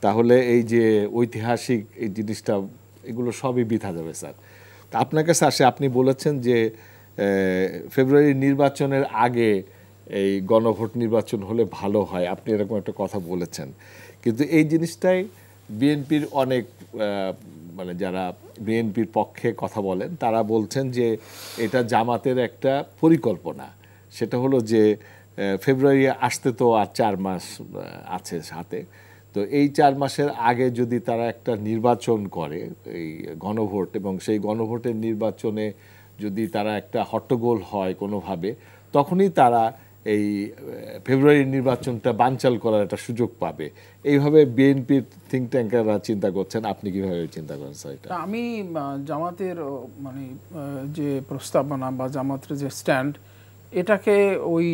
S1: তাহলে এই যে ঐতিহাসিক এই জিনিসটা, এগুলো সবই বৃথা যাবে স্যার। তা আপনার কাছে আসে, আপনি বলেছেন যে ফেব্রুয়ারি নির্বাচনের আগে এই গণভোট নির্বাচন হলে ভালো হয়, আপনি এরকম একটা কথা বলেছেন। কিন্তু এই জিনিসটাই বিএনপির অনেক মানে যারা বিএনপির পক্ষে কথা বলেন তারা বলছেন যে এটা জামাতের একটা পরিকল্পনা। সেটা হলো যে ফেব্রুয়ারি আসতে তো আর 4 মাস আছে হাতে, তো এই 4 মাসের আগে যদি তারা একটা নির্বাচন করে, এই গণভোট, এবং সেই গণভোটের নির্বাচনে যদি তারা একটা হট্টগোল হয় কোনোভাবে, তখনই তারা এই ফেব্রুয়ারির নির্বাচনটা বানচাল করার একটা সুযোগ পাবে। এইভাবে বিএনপির থিঙ্ক ট্যাঙ্কাররা চিন্তা করছেন, আপনি কিভাবে চিন্তা করেন স্যার এটা?
S2: আমি জামাতের মানে যে প্রস্তাবনা বা জামাতের যে স্ট্যান্ড, এটাকে ওই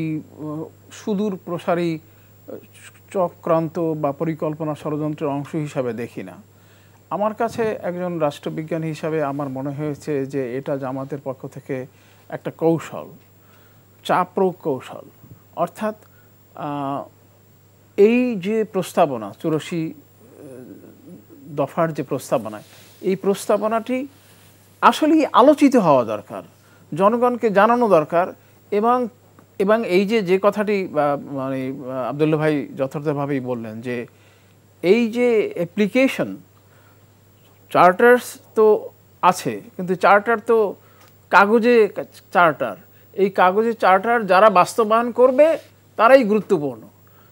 S2: সুদূর প্রসারী চক্রান্ত বা পরিকল্পনা ষড়যন্ত্রের অংশ হিসাবে দেখি না। আমার কাছে একজন রাষ্ট্রবিজ্ঞানী হিসাবে আমার মনে হয়েছে যে এটা জামাতের পক্ষ থেকে একটা কৌশল, চাপ প্রয়োগ কৌশল। অর্থাৎ এই যে প্রস্তাবনা 84 দফার যে প্রস্তাবনা, এই প্রস্তাবনাটি আসলেই আলোচিত হওয়া দরকার, জনগণকে জানানো দরকার। এবং এই যে কথাটি মানে আব্দুল্লাহ ভাই যথার্থভাবেই বললেন যে এই যে অ্যাপ্লিকেশন, চার্টার্স তো আছে, কিন্তু চার্টার তো কাগজে চার্টার, এই কাগজে চার্টার যারা বাস্তবায়ন করবে তারাই গুরুত্বপূর্ণ।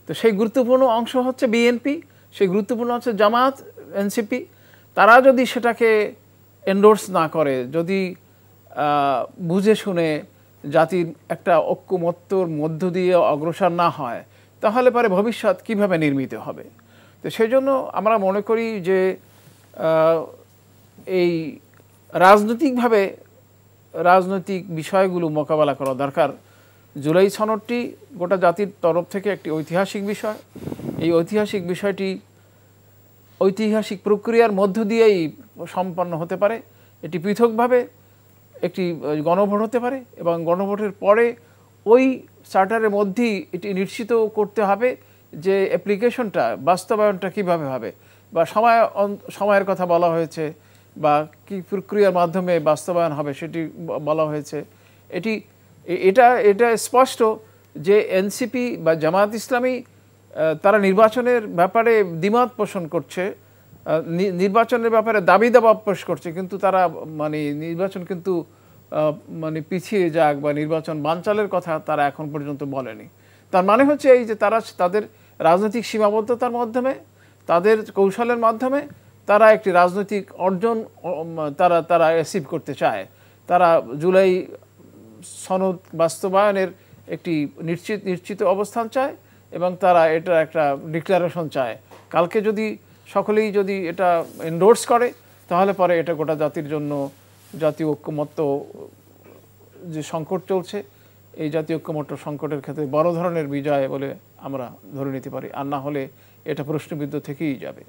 S2: তো সেই গুরুত্বপূর্ণ অংশ হচ্ছে বিএনপি, সেই গুরুত্বপূর্ণ হচ্ছে জামাত, এনসিপি। তারা যদি সেটাকে এন্ডোর্স না করে, যদি বুঝে শুনে জাতির একটা ঐক্যমত্যর মধ্য দিয়ে অগ্রসর না হয়, তাহলে পরে ভবিষ্যৎ কিভাবে নির্মিত হবে? তো সেই জন্য আমরা মনে করি যে এই রাজনৈতিকভাবে রাজনৈতিক বিষয়গুলো মোকাবেলা করা দরকার। জুলাই সনদটি গোটা জাতির তরফ থেকে একটি ঐতিহাসিক বিষয়। এই ঐতিহাসিক বিষয়টি ঐতিহাসিক প্রক্রিয়ার মধ্য দিয়েই সম্পন্ন হতে পারে। এটি পৃথকভাবে একটি গণভোট হতে পারে এবং গণভোটের পরে ওই চার্টারের মধ্যেই এটি নিশ্চিত করতে হবে যে অ্যাপ্লিকেশনটা, বাস্তবায়নটা কিভাবে হবে, বা সময়ের কথা বলা হয়েছে, বা কি প্রক্রিয়ার মাধ্যমে বাস্তবায়ন হবে সেটি বলা হয়েছে। এটা স্পষ্ট যে এনসিপি বা জামায়াত ইসলামী তারা নির্বাচনের ব্যাপারে দ্বিমত পোষণ করছে, নির্বাচনের ব্যাপারে দাবি দাবা পেশ করছে, কিন্তু তারা মানে নির্বাচন কিন্তু মানে পিছিয়ে যাক বা নির্বাচন বানচালের কথা তারা এখন পর্যন্ত বলেনি। তার মানে হচ্ছে এই যে তারা তাদের রাজনৈতিক সীমাবদ্ধতার মাধ্যমে, তাদের কৌশলের মাধ্যমে তারা একটি রাজনৈতিক অর্জন তারা অ্যাচিভ করতে চায়। তারা জুলাই সনদ বাস্তবায়নের একটি নিশ্চিত অবস্থান চায় এবং তারা এটা একটা ডিক্লারেশন চায়। কালকে যদি সকলেই যদি এটা এন্ডোর্স করে, তাহলে পরে এটা গোটা জাতির জন্য, জাতীয় ঐক্যমত্য যে সংকট চলছে, এই জাতীয় ঐক্যমত্য সংকটের ক্ষেত্রে বড় ধরনের বিজয় বলে আমরা ধরে নিতে পারি। আর না হলে এটা প্রশ্নবিদ্ধ থেকেই যাবে।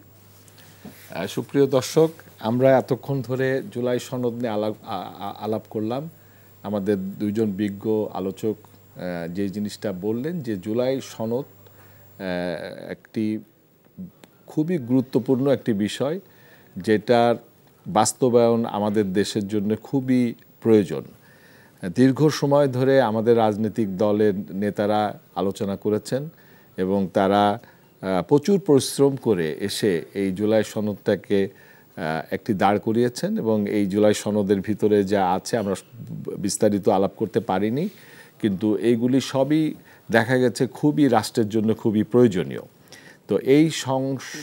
S1: সুপ্রিয় দর্শক, আমরা এতক্ষণ ধরে জুলাই সনদ নিয়ে আলাপ করলাম। আমাদের দুইজন বিজ্ঞ আলোচক যে জিনিসটা বললেন যে জুলাই সনদ একটি খুবই গুরুত্বপূর্ণ একটি বিষয়, যেটার বাস্তবায়ন আমাদের দেশের জন্য খুবই প্রয়োজন। দীর্ঘ সময় ধরে আমাদের রাজনৈতিক দলের নেতারা আলোচনা করেছেন এবং তারা প্রচুর পরিশ্রম করে এসে এই জুলাই সনদটাকে একটি দাঁড় করিয়েছেন এবং এই জুলাই সনদের ভিতরে যা আছে আমরা বিস্তারিত আলাপ করতে পারিনি, কিন্তু এইগুলি সবই দেখা গেছে খুবই রাষ্ট্রের জন্য খুবই প্রয়োজনীয়। তো এই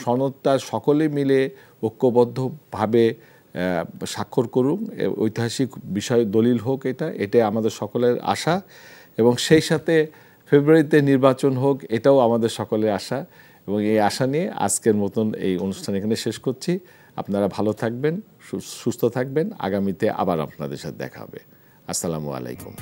S1: সনদটা সকলে মিলে ঐক্যবদ্ধভাবে স্বাক্ষর করুন, ঐতিহাসিক বিষয় দলিল হোক, এটা আমাদের সকলের আশা, এবং সেই সাথে ফেব্রুয়ারিতে নির্বাচন হোক, এটাও আমাদের সকলের আশা। এবং এই আশা নিয়ে আজকের মতন এই অনুষ্ঠান এখানে শেষ করছি। আপনারা ভালো থাকবেন, সুস্থ থাকবেন। আগামীতে আবার আপনাদের সাথে দেখা হবে। আসসালামু আলাইকুম।